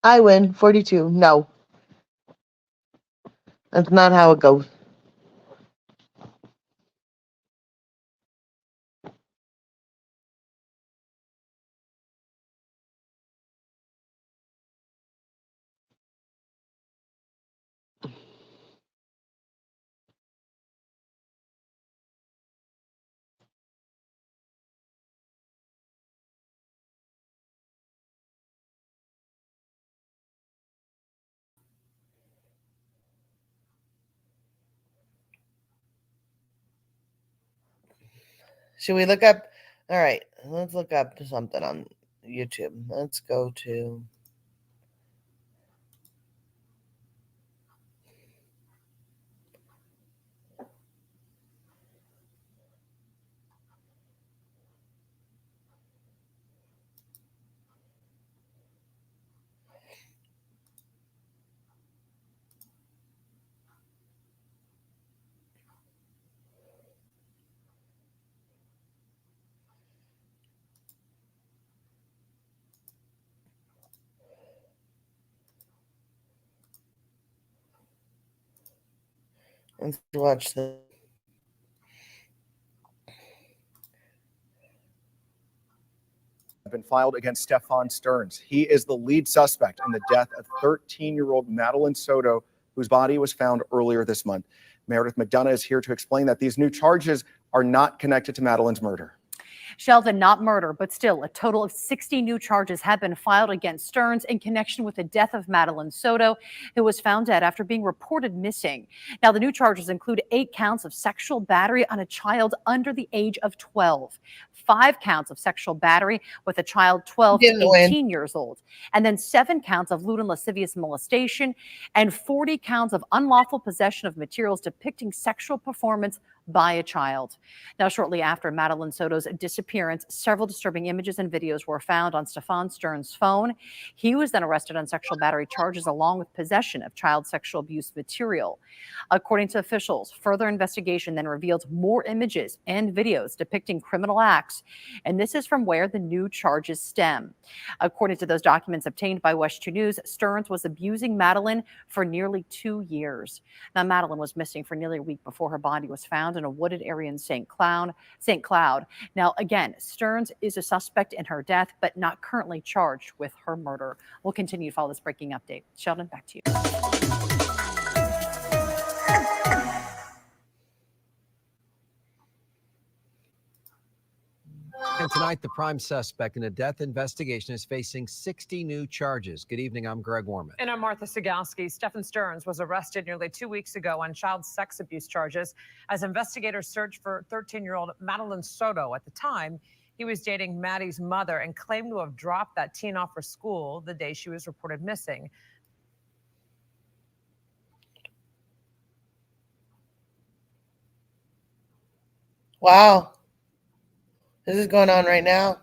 I win 42. No, that's not how it goes. Should we look up? All right, let's look up something on YouTube. Let's go to. Let's watch the. Been filed against Stefan Stearns. He is the lead suspect in the death of 13-year-old Madeline Soto, whose body was found earlier this month. Meredith McDonough is here to explain that these new charges are not connected to Madeline's murder. Sheldon, not murder, but still a total of 60 new charges have been filed against Stearns in connection with the death of Madeline Soto, who was found dead after being reported missing. Now, the new charges include 8 counts of sexual battery on a child under the age of 12, 5 counts of sexual battery with a child 12 to 18 years old, and then 7 counts of lewd and lascivious molestation, and 40 counts of unlawful possession of materials depicting sexual performance by a child. Now, shortly after Madeline Soto's disappearance, several disturbing images and videos were found on Stefan Stearns' phone. He was then arrested on sexual battery charges along with possession of child sexual abuse material. According to officials, further investigation then revealed more images and videos depicting criminal acts, and this is from where the new charges stem. According to those documents obtained by West 2 News, Stearns was abusing Madeline for nearly 2 years. Now, Madeline was missing for nearly a week before her body was found in a wooded area in St. Cloud. Now, again, Stearns is a suspect in her death, but not currently charged with her murder. We'll continue to follow this breaking update. Sheldon, back to you. And tonight, the prime suspect in a death investigation is facing 60 new charges. Good evening, I'm Greg Warman. And I'm Martha Sigalski. Stefan Stearns was arrested nearly 2 weeks ago on child sex abuse charges as investigators searched for 13-year-old Madeline Soto. At the time, he was dating Maddie's mother and claimed to have dropped that teen off for school the day she was reported missing. Wow. This is going on right now.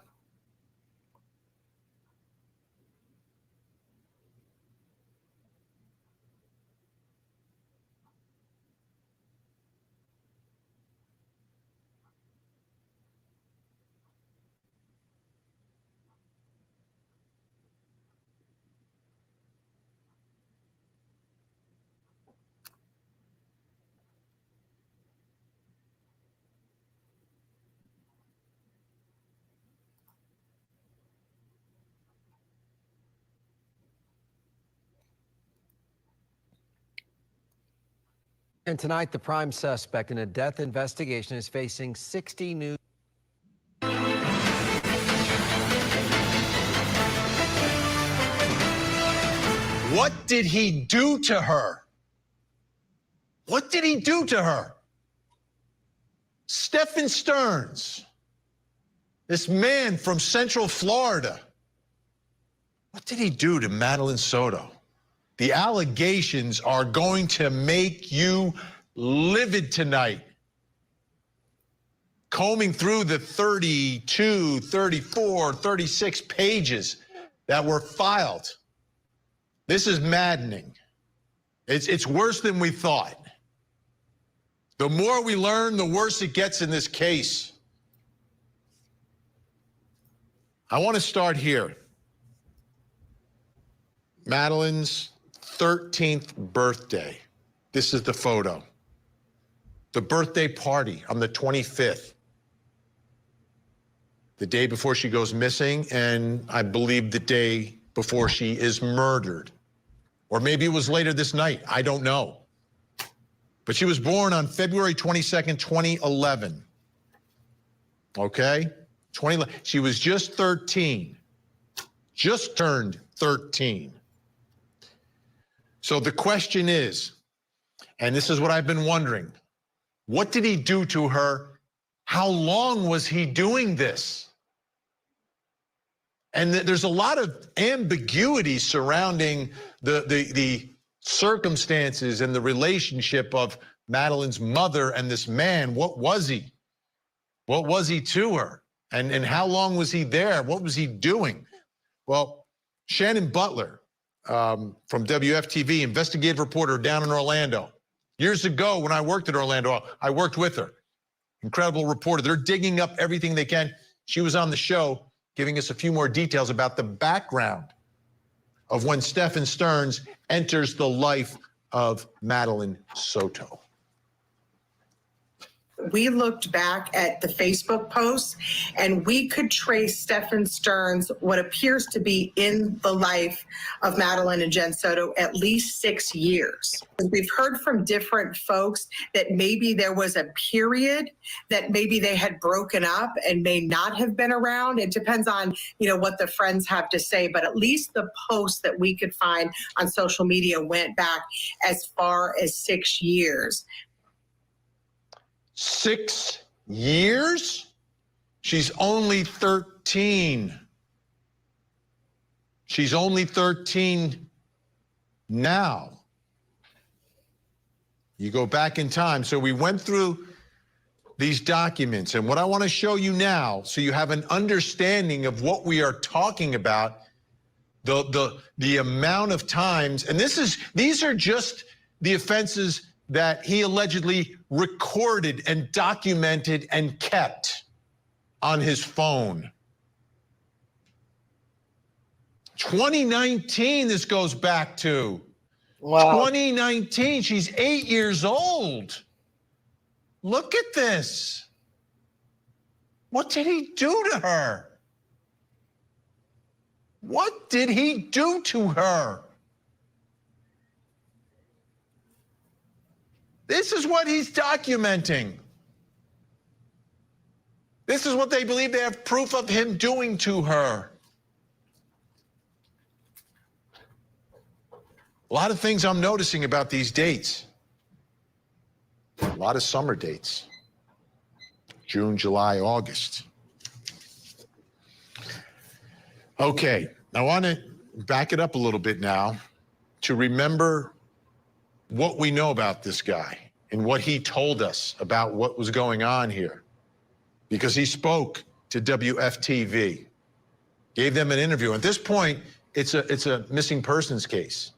And tonight, the prime suspect in a death investigation is facing 60 new. What did he do to her? What did he do to her? Stephen Stearns, this man from Central Florida. What did he do to Madeline Soto? The allegations are going to make you livid tonight. Combing through the 32, 34, 36 pages that were filed. This is maddening. It's worse than we thought. The more we learn, the worse it gets in this case. I want to start here. Madeline's 13th birthday. This is the photo. The birthday party on the 25th. The day before she goes missing, and I believe the day before she is murdered. Or maybe it was later this night, I don't know. But she was born on February 22nd, 2011. Okay? She was just 13. Just turned 13. So the question is, and this is what I've been wondering, what did he do to her? How long was he doing this? And there's a lot of ambiguity surrounding the circumstances and the relationship of Madeline's mother and this man. What was he? What was he to her? And how long was he there? What was he doing? Well, Shannon Butler from WFTV, investigative reporter down in Orlando. Years ago when I worked in Orlando, I worked with her. Incredible reporter. They're digging up everything they can. She was on the show giving us a few more details about the background of when Stephen Stearns enters the life of Madeline Soto. We looked back at the Facebook posts and we could trace Stephen Stearns, what appears to be in the life of Madeline and Jen Soto, at least 6 years. We've heard from different folks that maybe there was a period that maybe they had broken up and may not have been around. It depends on, what the friends have to say, but at least the posts that we could find on social media went back as far as 6 years. 6 years? She's only 13. She's only 13 now. You go back in time. So we went through these documents, and what I want to show you now, so you have an understanding of what we are talking about, the amount of times, and these are just the offenses that he allegedly recorded and documented and kept on his phone. 2019, this goes back to. Wow. 2019, she's 8 years old. Look at this. What did he do to her? What did he do to her? This is what he's documenting. This is what they believe they have proof of him doing to her. A lot of things I'm noticing about these dates. A lot of summer dates. June, July, August. Okay, I want to back it up a little bit now to remember what we know about this guy and what he told us about what was going on here. Because he spoke to WFTV, gave them an interview. At this point, it's a missing persons case.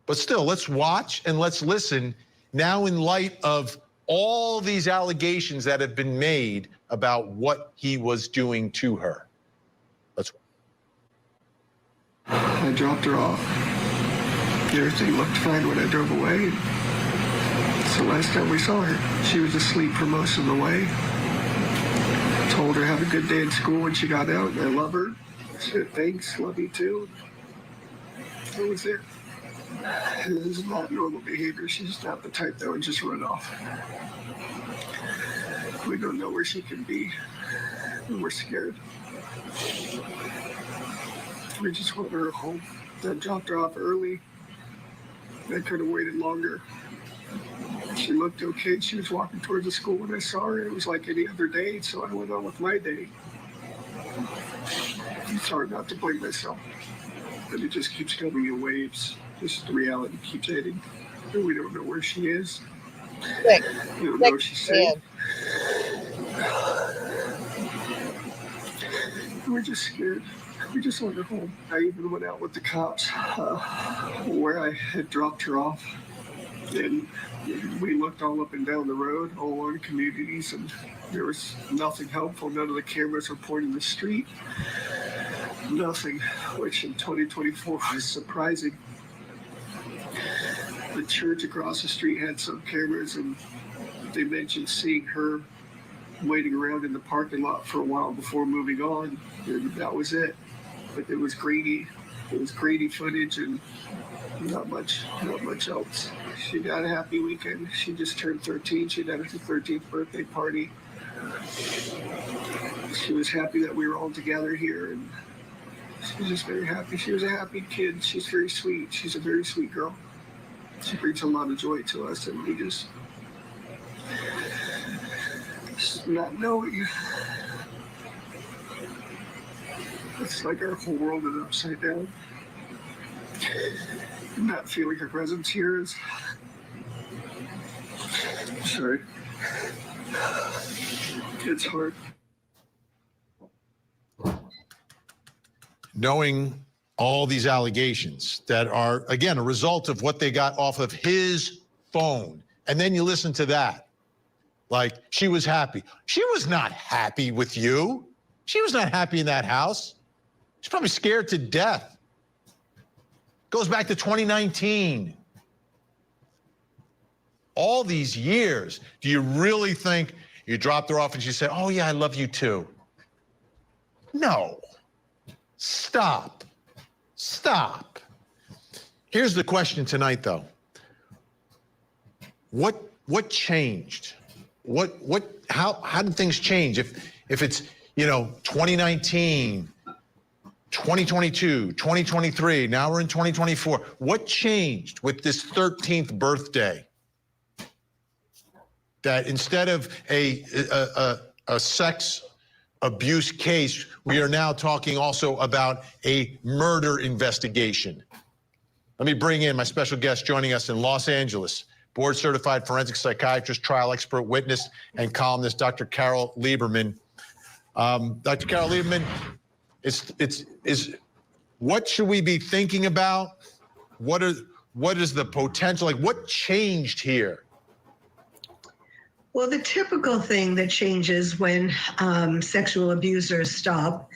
But still, let's watch and let's listen now in light of all these allegations that have been made about what he was doing to her. Let's. I dropped her off. Everything looked fine when I drove away. So last time we saw her, she was asleep for most of the way. Told her have a good day at school when she got out, and I love her. I said, thanks, love you too. That was it. This is not normal behavior. She's not the type that would just run off. We don't know where she can be, and we're scared. We just want her home. Then dropped her off early. I could have waited longer. She looked okay. She was walking towards the school when I saw her. It was like any other day, so I went on with my day. It's hard not to blame myself, but it just keeps coming in waves. Just the reality keeps hitting. We don't know where she is. Quick, We don't know if she's safe. We're just scared. We just want her home. I even went out with the cops where I had dropped her off. And we looked all up and down the road, all along communities, and there was nothing helpful. None of the cameras were pointing the street. Nothing, which in 2024 was surprising. The church across the street had some cameras, and they mentioned seeing her waiting around in the parking lot for a while before moving on, and that was it. But it was grainy. It was grainy footage, and not much else. She had a happy weekend. She just turned 13. She had her 13th birthday party. She was happy that we were all together here, and she was just very happy. She was a happy kid. She's very sweet. She's a very sweet girl. She brings a lot of joy to us, and we just not knowing. It's like our whole world is upside down. Not feeling her presence here is. Sorry. It's hard. Knowing all these allegations that are, again, a result of what they got off of his phone. And then you listen to that. Like, she was happy. She was not happy with you. She was not happy in that house. She's probably scared to death. Goes back to 2019. All these years, do you really think you dropped her off and she said, oh yeah, I love you too? No. Stop. Stop. Here's the question tonight, though. What changed? How did things change? If it's, 2019, 2022, 2023, now we're in 2024. What changed with this 13th birthday? That instead of a sex abuse case, we are now talking also about a murder investigation. Let me bring in my special guest joining us in Los Angeles, board-certified forensic psychiatrist, trial expert, witness, and columnist, Dr. Carol Lieberman. Dr. Carol Lieberman, what should we be thinking about? What is the potential? Like, what changed here? Well, the typical thing that changes when sexual abusers stop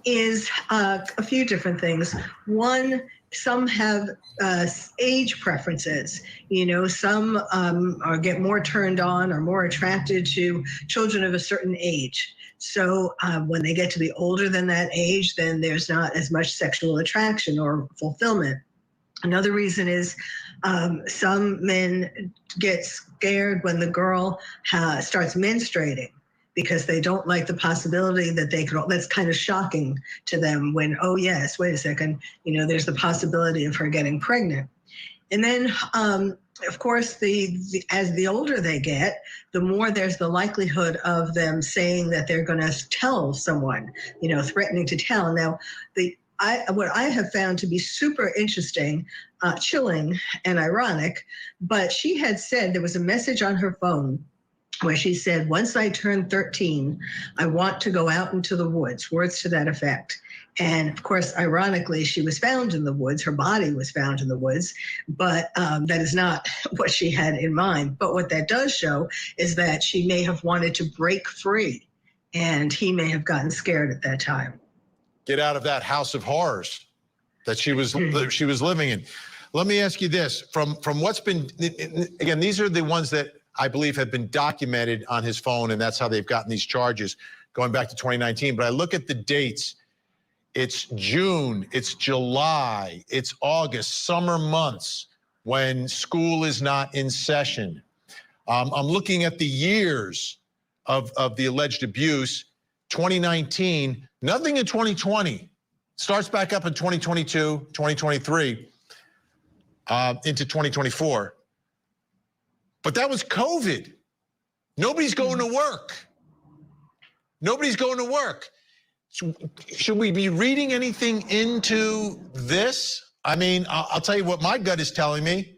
is a few different things. One, some have age preferences. Some get more turned on or more attracted to children of a certain age. So when they get to be older than that age, then there's not as much sexual attraction or fulfillment. Another reason is some men get scared when the girl starts menstruating because they don't like the possibility that they could. That's kind of shocking to them when, oh yes, wait a second, there's the possibility of her getting pregnant. And then, of course, as the older they get, the more there's the likelihood of them saying that they're going to tell someone, threatening to tell. Now, what I have found to be super interesting, chilling and ironic, but she had said there was a message on her phone where she said, once I turn 13, I want to go out into the woods, words to that effect. And of course, ironically, she was found in the woods. Her body was found in the woods, but that is not what she had in mind. But what that does show is that she may have wanted to break free, and he may have gotten scared at that time. Get out of that house of horrors that she was living in. Let me ask you this: from what's been, again, these are the ones that I believe have been documented on his phone, and that's how they've gotten these charges going back to 2019. But I look at the dates. It's June, it's July, it's August, summer months when school is not in session. I'm looking at the years of the alleged abuse. 2019, nothing in 2020. Starts back up in 2022, 2023. into 2024. But that was COVID. Nobody's going to work. Nobody's going to work. So should we be reading anything into this? I mean, I'll tell you what my gut is telling me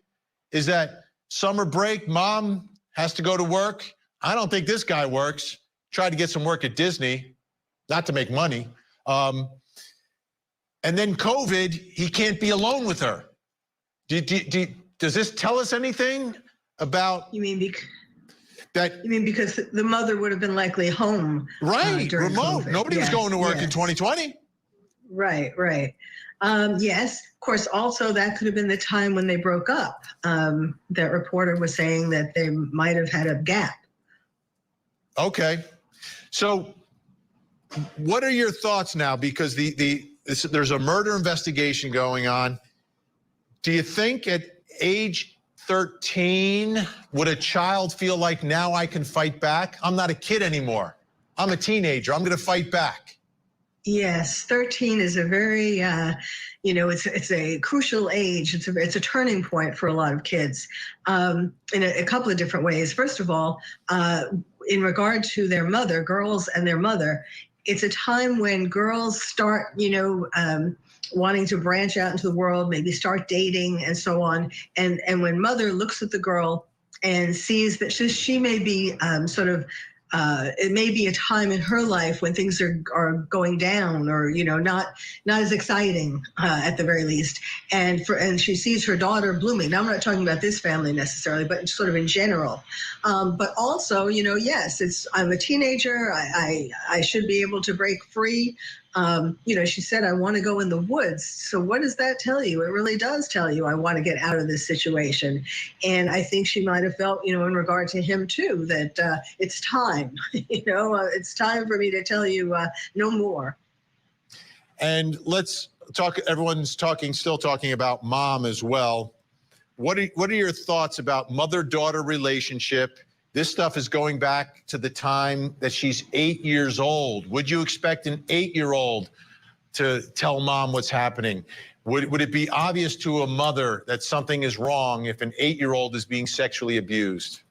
is that summer break, mom has to go to work. I don't think this guy works. Tried to get some work at Disney, not to make money. And then COVID, he can't be alone with her. Does this tell us anything about? You mean that? You mean because the mother would have been likely home? Right, during remote. COVID. Nobody was Yes, going to work yes. in 2020. Right, right. Yes, of course, also that could have been the time when they broke up. That reporter was saying that they might have had a gap. Okay. So what are your thoughts now? Because there's a murder investigation going on. Do you think at age 13, would a child feel like now I can fight back? I'm not a kid anymore. I'm a teenager. I'm going to fight back. Yes, 13 is a very, it's a crucial age. It's a turning point for a lot of kids in a couple of different ways. First of all, in regard to their mother, girls and their mother, it's a time when girls start, wanting to branch out into the world, maybe start dating and so on. And when mother looks at the girl and sees that she may be it may be a time in her life when things are going down or, not as exciting at the very least. And she sees her daughter blooming. Now, I'm not talking about this family necessarily, but sort of in general. But also, yes, I'm a teenager. I should be able to break free. She said, I want to go in the woods. So what does that tell you? It really does tell you I want to get out of this situation. And I think she might have felt, in regard to him too, that it's time, it's time for me to tell you no more. And let's talk, everyone's still talking about mom as well. What are your thoughts about mother-daughter relationship? This stuff is going back to the time that she's 8 years old. Would you expect an 8-year-old to tell mom what's happening? Would it be obvious to a mother that something is wrong if an 8-year-old is being sexually abused?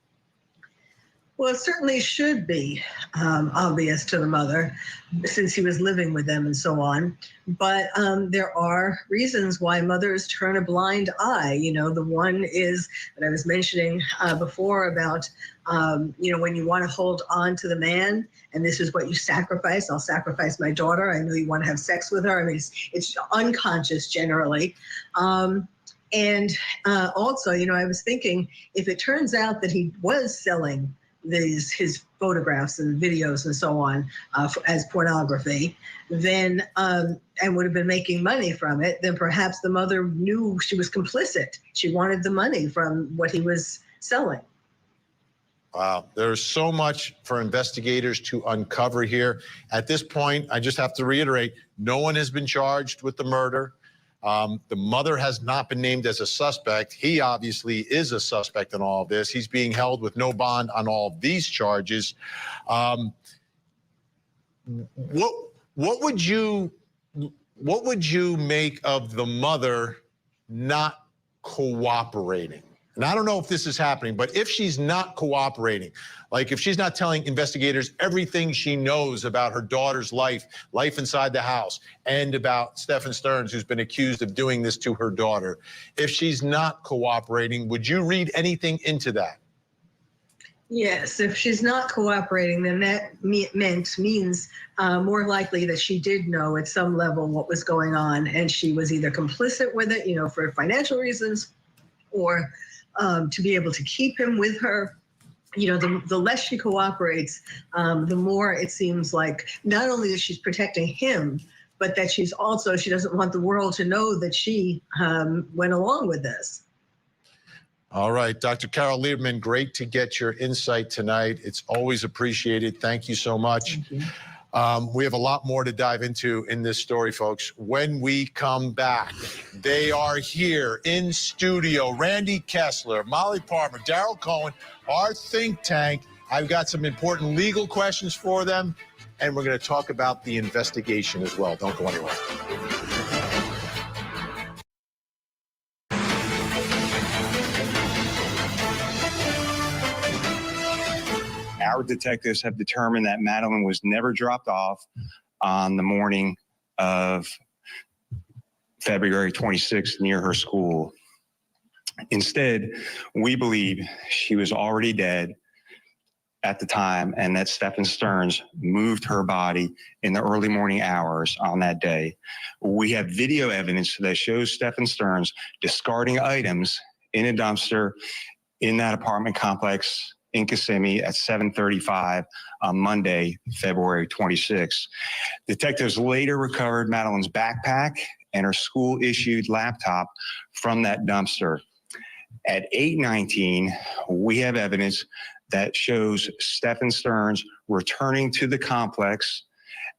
Well, it certainly should be obvious to the mother since he was living with them and so on. But there are reasons why mothers turn a blind eye. The one is that I was mentioning before about, when you want to hold on to the man and this is what you sacrifice. I'll sacrifice my daughter. I know you want to have sex with her. I mean, it's unconscious generally. And also, I was thinking if it turns out that he was selling his photographs and videos and so on as pornography, then and would have been making money from it, then perhaps the mother knew she was complicit. She wanted the money from what he was selling. Wow, there's so much for investigators to uncover here. At this point, I just have to reiterate, no one has been charged with the murder. The mother has not been named as a suspect. He obviously is a suspect in all of this. He's being held with no bond on all of these charges. What would you make of the mother not cooperating? And I don't know if this is happening, but if she's not cooperating, like if she's not telling investigators everything she knows about her daughter's life inside the house, and about Stefan Stearns, who's been accused of doing this to her daughter, if she's not cooperating, would you read anything into that? Yes, if she's not cooperating, then that means more likely that she did know at some level what was going on, and she was either complicit with it, for financial reasons, or to be able to keep him with her. The less she cooperates, the more it seems like not only that she's protecting him, but that she doesn't want the world to know that she went along with this. All right, Dr. Carol Lieberman, great to get your insight tonight. It's always appreciated. Thank you so much. Thank you. We have a lot more to dive into in this story, folks. When we come back, they are here in studio. Randy Kessler, Molly Palmer, Daryl Cohen, our think tank. I've got some important legal questions for them, and we're going to talk about the investigation as well. Don't go anywhere. our detectives have determined that Madeline was never dropped off on the morning of February 26th near her school. Instead, we believe she was already dead at the time and that Stephen Stearns moved her body in the early morning hours on that day. We have video evidence that shows Stephen Stearns discarding items in a dumpster in that apartment complex in Kissimmee at 7:35 on Monday, February 26th. Detectives later recovered Madeline's backpack and her school-issued laptop from that dumpster. At 8:19, we have evidence that shows Stephen Stearns returning to the complex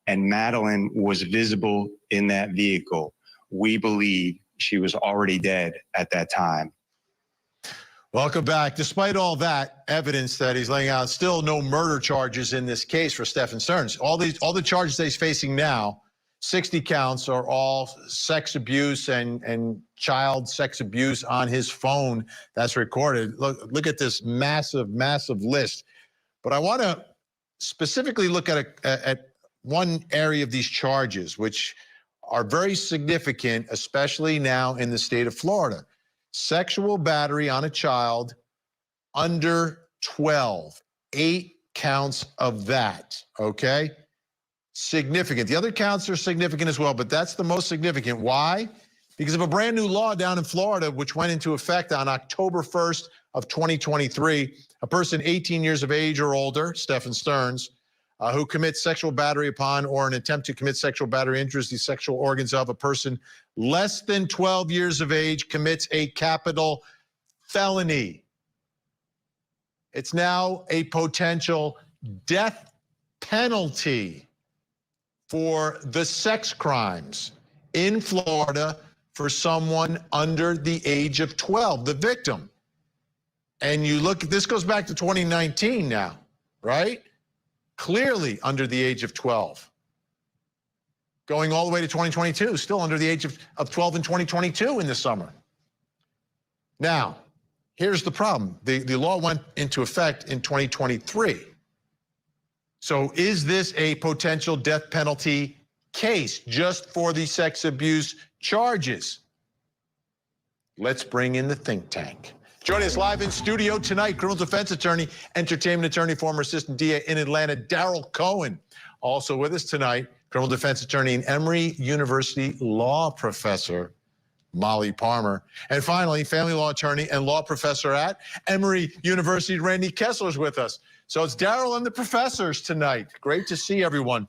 and Madeline was visible in that vehicle. We believe she was already dead at that time. Welcome back. Despite all that evidence that he's laying out, still no murder charges in this case for Stephen Stearns. All the charges that he's facing now, 60 counts, are all sex abuse and child sex abuse on his phone that's recorded. Look at this massive list. But I want to specifically look at one area of these charges, which are very significant, especially now in the state of Florida. Sexual battery on a child under 12, 8 counts of that, okay? Significant. The other counts are significant as well, but that's the most significant. Why? Because of a brand new law down in Florida, which went into effect on October 1st of 2023. A person 18 years of age or older, Stephen Stearns, who commits sexual battery upon or an attempt to commit sexual battery injures the sexual organs of a person less than 12 years of age commits a capital felony. It's now a potential death penalty for the sex crimes in Florida for someone under the age of 12, the victim. And you look, this goes back to 2019 now, right? Clearly under the age of 12. Going all the way to 2022, still under the age of 12 in 2022 in the summer. Now, here's the problem. The law went into effect in 2023. So is this a potential death penalty case just for the sex abuse charges? Let's bring in the think tank. Joining us live in studio tonight, criminal defense attorney, entertainment attorney, former assistant DA in Atlanta, Daryl Cohen. Also with us tonight, criminal defense attorney and Emory University law professor, Molly Parmer. And finally, family law attorney and law professor at Emory University, Randy Kessler is with us. So it's Daryl and the professors tonight. Great to see everyone.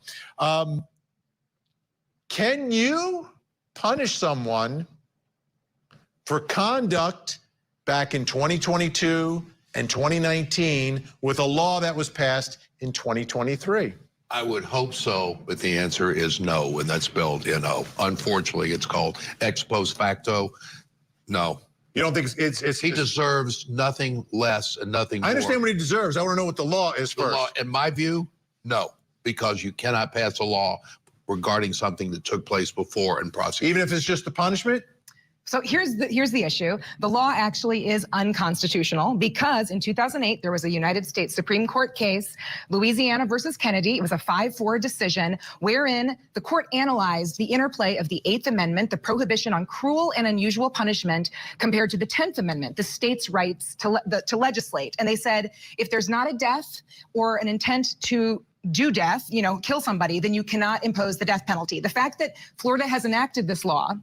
Can you punish someone for conduct back in 2022 and 2019 with a law that was passed in 2023? I would hope so, but the answer is no, and that's spelled N-O. Unfortunately, it's called ex post facto. No. You don't think he deserves nothing less and nothing more. I understand what he deserves. I want to know what the law is first. The law, in my view, no, because you cannot pass a law regarding something that took place before and prosecute. Even if it's just a punishment? So here's the issue. The law actually is unconstitutional because in 2008, there was a United States Supreme Court case, Louisiana versus Kennedy. It was a 5-4 decision wherein the court analyzed the interplay of the 8th Amendment, the prohibition on cruel and unusual punishment, compared to the 10th Amendment, the state's rights to legislate. And they said, if there's not a death or an intent to do death, kill somebody, then you cannot impose the death penalty. The fact that Florida has enacted this law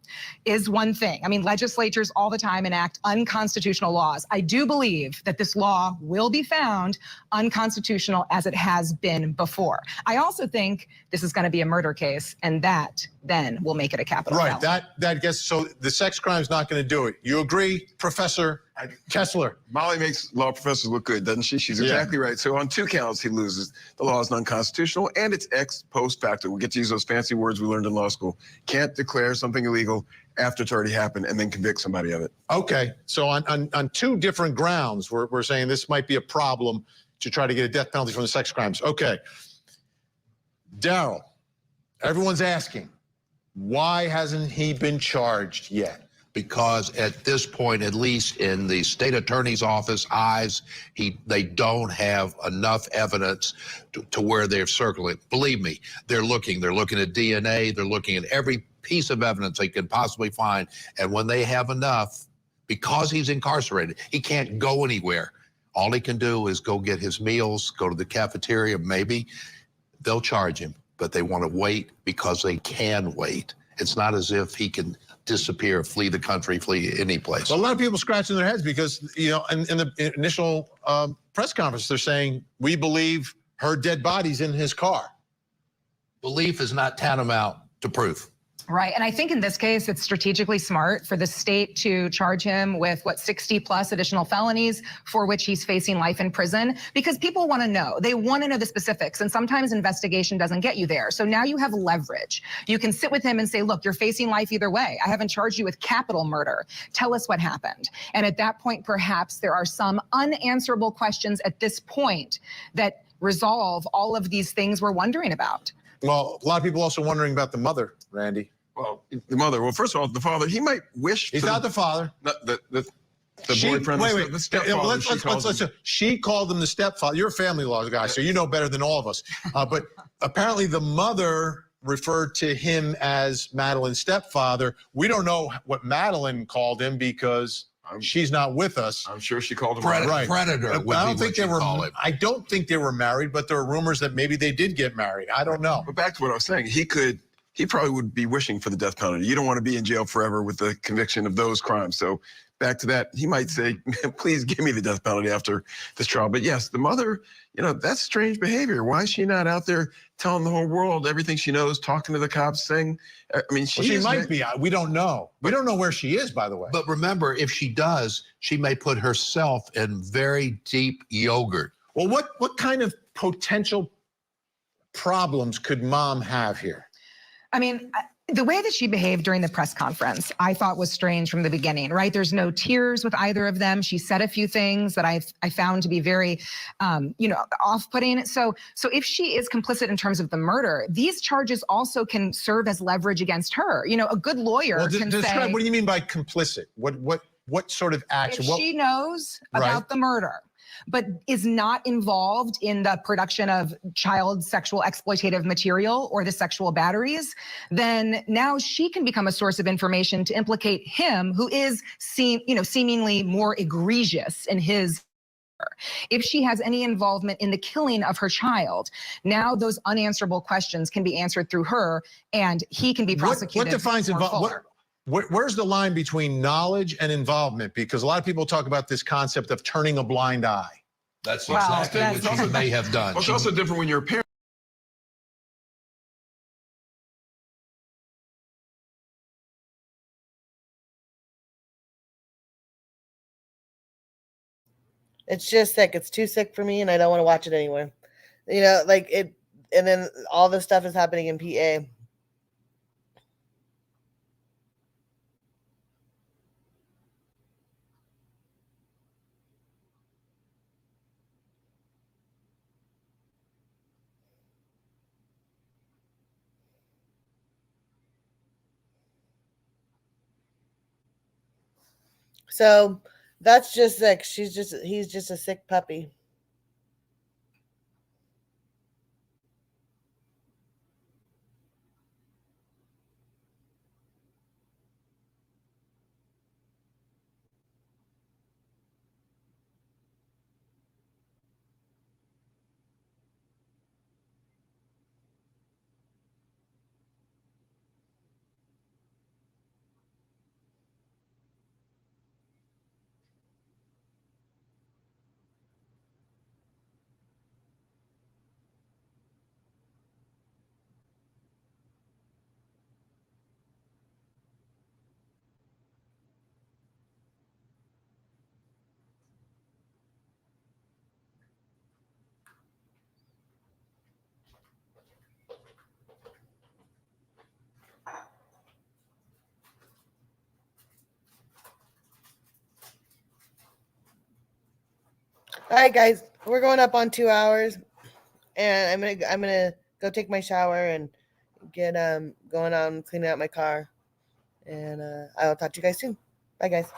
is one thing. I mean, legislatures all the time enact unconstitutional laws. I do believe that this law will be found unconstitutional as it has been before. I also think this is going to be a murder case, and that then will make it a capital felony. Right, that gets, so the sex crime is not going to do it. You agree, Professor Kessler? Molly makes law professors look good, doesn't she? She's exactly right. So on 2 counts, he loses. The law is unconstitutional, and it's ex post facto. We get to use those fancy words we learned in law school. Can't declare something illegal after it's already happened and then convict somebody of it. Okay, so on 2 different grounds, we're saying this might be a problem to try to get a death penalty from the sex crimes. Okay, Daryl, everyone's asking, why hasn't he been charged yet? because at this point, at least in the state attorney's office eyes, they don't have enough evidence to where they're circling it. Believe me, they're looking at DNA, they're looking at every piece of evidence they can possibly find. And when they have enough, because he's incarcerated, he can't go anywhere. All he can do is go get his meals, go to the cafeteria, maybe. They'll charge him, but they want to wait because they can wait. It's not as if he can disappear, flee the country, flee any place. Well, a lot of people scratching their heads because, you know, in the initial press conference, they're saying, we believe her dead body's in his car. Belief is not tantamount to proof. Right. And I think in this case, it's strategically smart for the state to charge him with 60 plus additional felonies for which he's facing life in prison, because people want to know. They want to know the specifics. And sometimes investigation doesn't get you there. So now you have leverage. You can sit with him and say, look, you're facing life either way. I haven't charged you with capital murder. Tell us what happened. And at that point, perhaps there are some unanswerable questions at this point that resolve all of these things we're wondering about. Well, a lot of people also wondering about the mother, Randy. Well, the mother. Well, first of all, the father. He might wish. He's not the father. The boyfriend. Wait. The stepfather. Let's. She called him the stepfather. You're a family law guy, so you know better than all of us. But apparently, the mother referred to him as Madeline's stepfather. We don't know what Madeline called him because she's not with us. I'm sure she called him predator. I don't think they were married, but there are rumors that maybe they did get married. I don't know. But back to what I was saying, he probably would be wishing for the death penalty. You don't want to be in jail forever with the conviction of those crimes. So back to that, he might say, please give me the death penalty after this trial. But yes, the mother, you know, that's strange behavior. Why is she not out there telling the whole world everything she knows, talking to the cops, saying, I mean, she might be. We don't know. We don't know where she is, by the way. But remember, if she does, she may put herself in very deep yogurt. Well, what kind of potential problems could mom have here? I mean, the way that she behaved during the press conference, I thought was strange from the beginning, right? There's no tears with either of them. She said a few things that I found to be very, off-putting. So if she is complicit in terms of the murder, these charges also can serve as leverage against her. You know, a good lawyer can say. What do you mean by complicit? What sort of action? If she knows about the murder, but is not involved in the production of child sexual exploitative material or the sexual batteries, then now she can become a source of information to implicate him, who is seemingly more egregious in his. If she has any involvement in the killing of her child, now those unanswerable questions can be answered through her, and he can be prosecuted. What defines involvement? Where's the line between knowledge and involvement? Because a lot of people talk about this concept of turning a blind eye. That's exactly what she may have done. Well, it's also different when you're a parent. It's just sick. It's too sick for me, and I don't want to watch it anywhere. You know, like it, and then all this stuff is happening in PA. So that's just sick. He's just a sick puppy. All right, guys, we're going up on 2 hours, and I'm gonna go take my shower and get going on cleaning out my car, And I will talk to you guys soon. Bye, guys.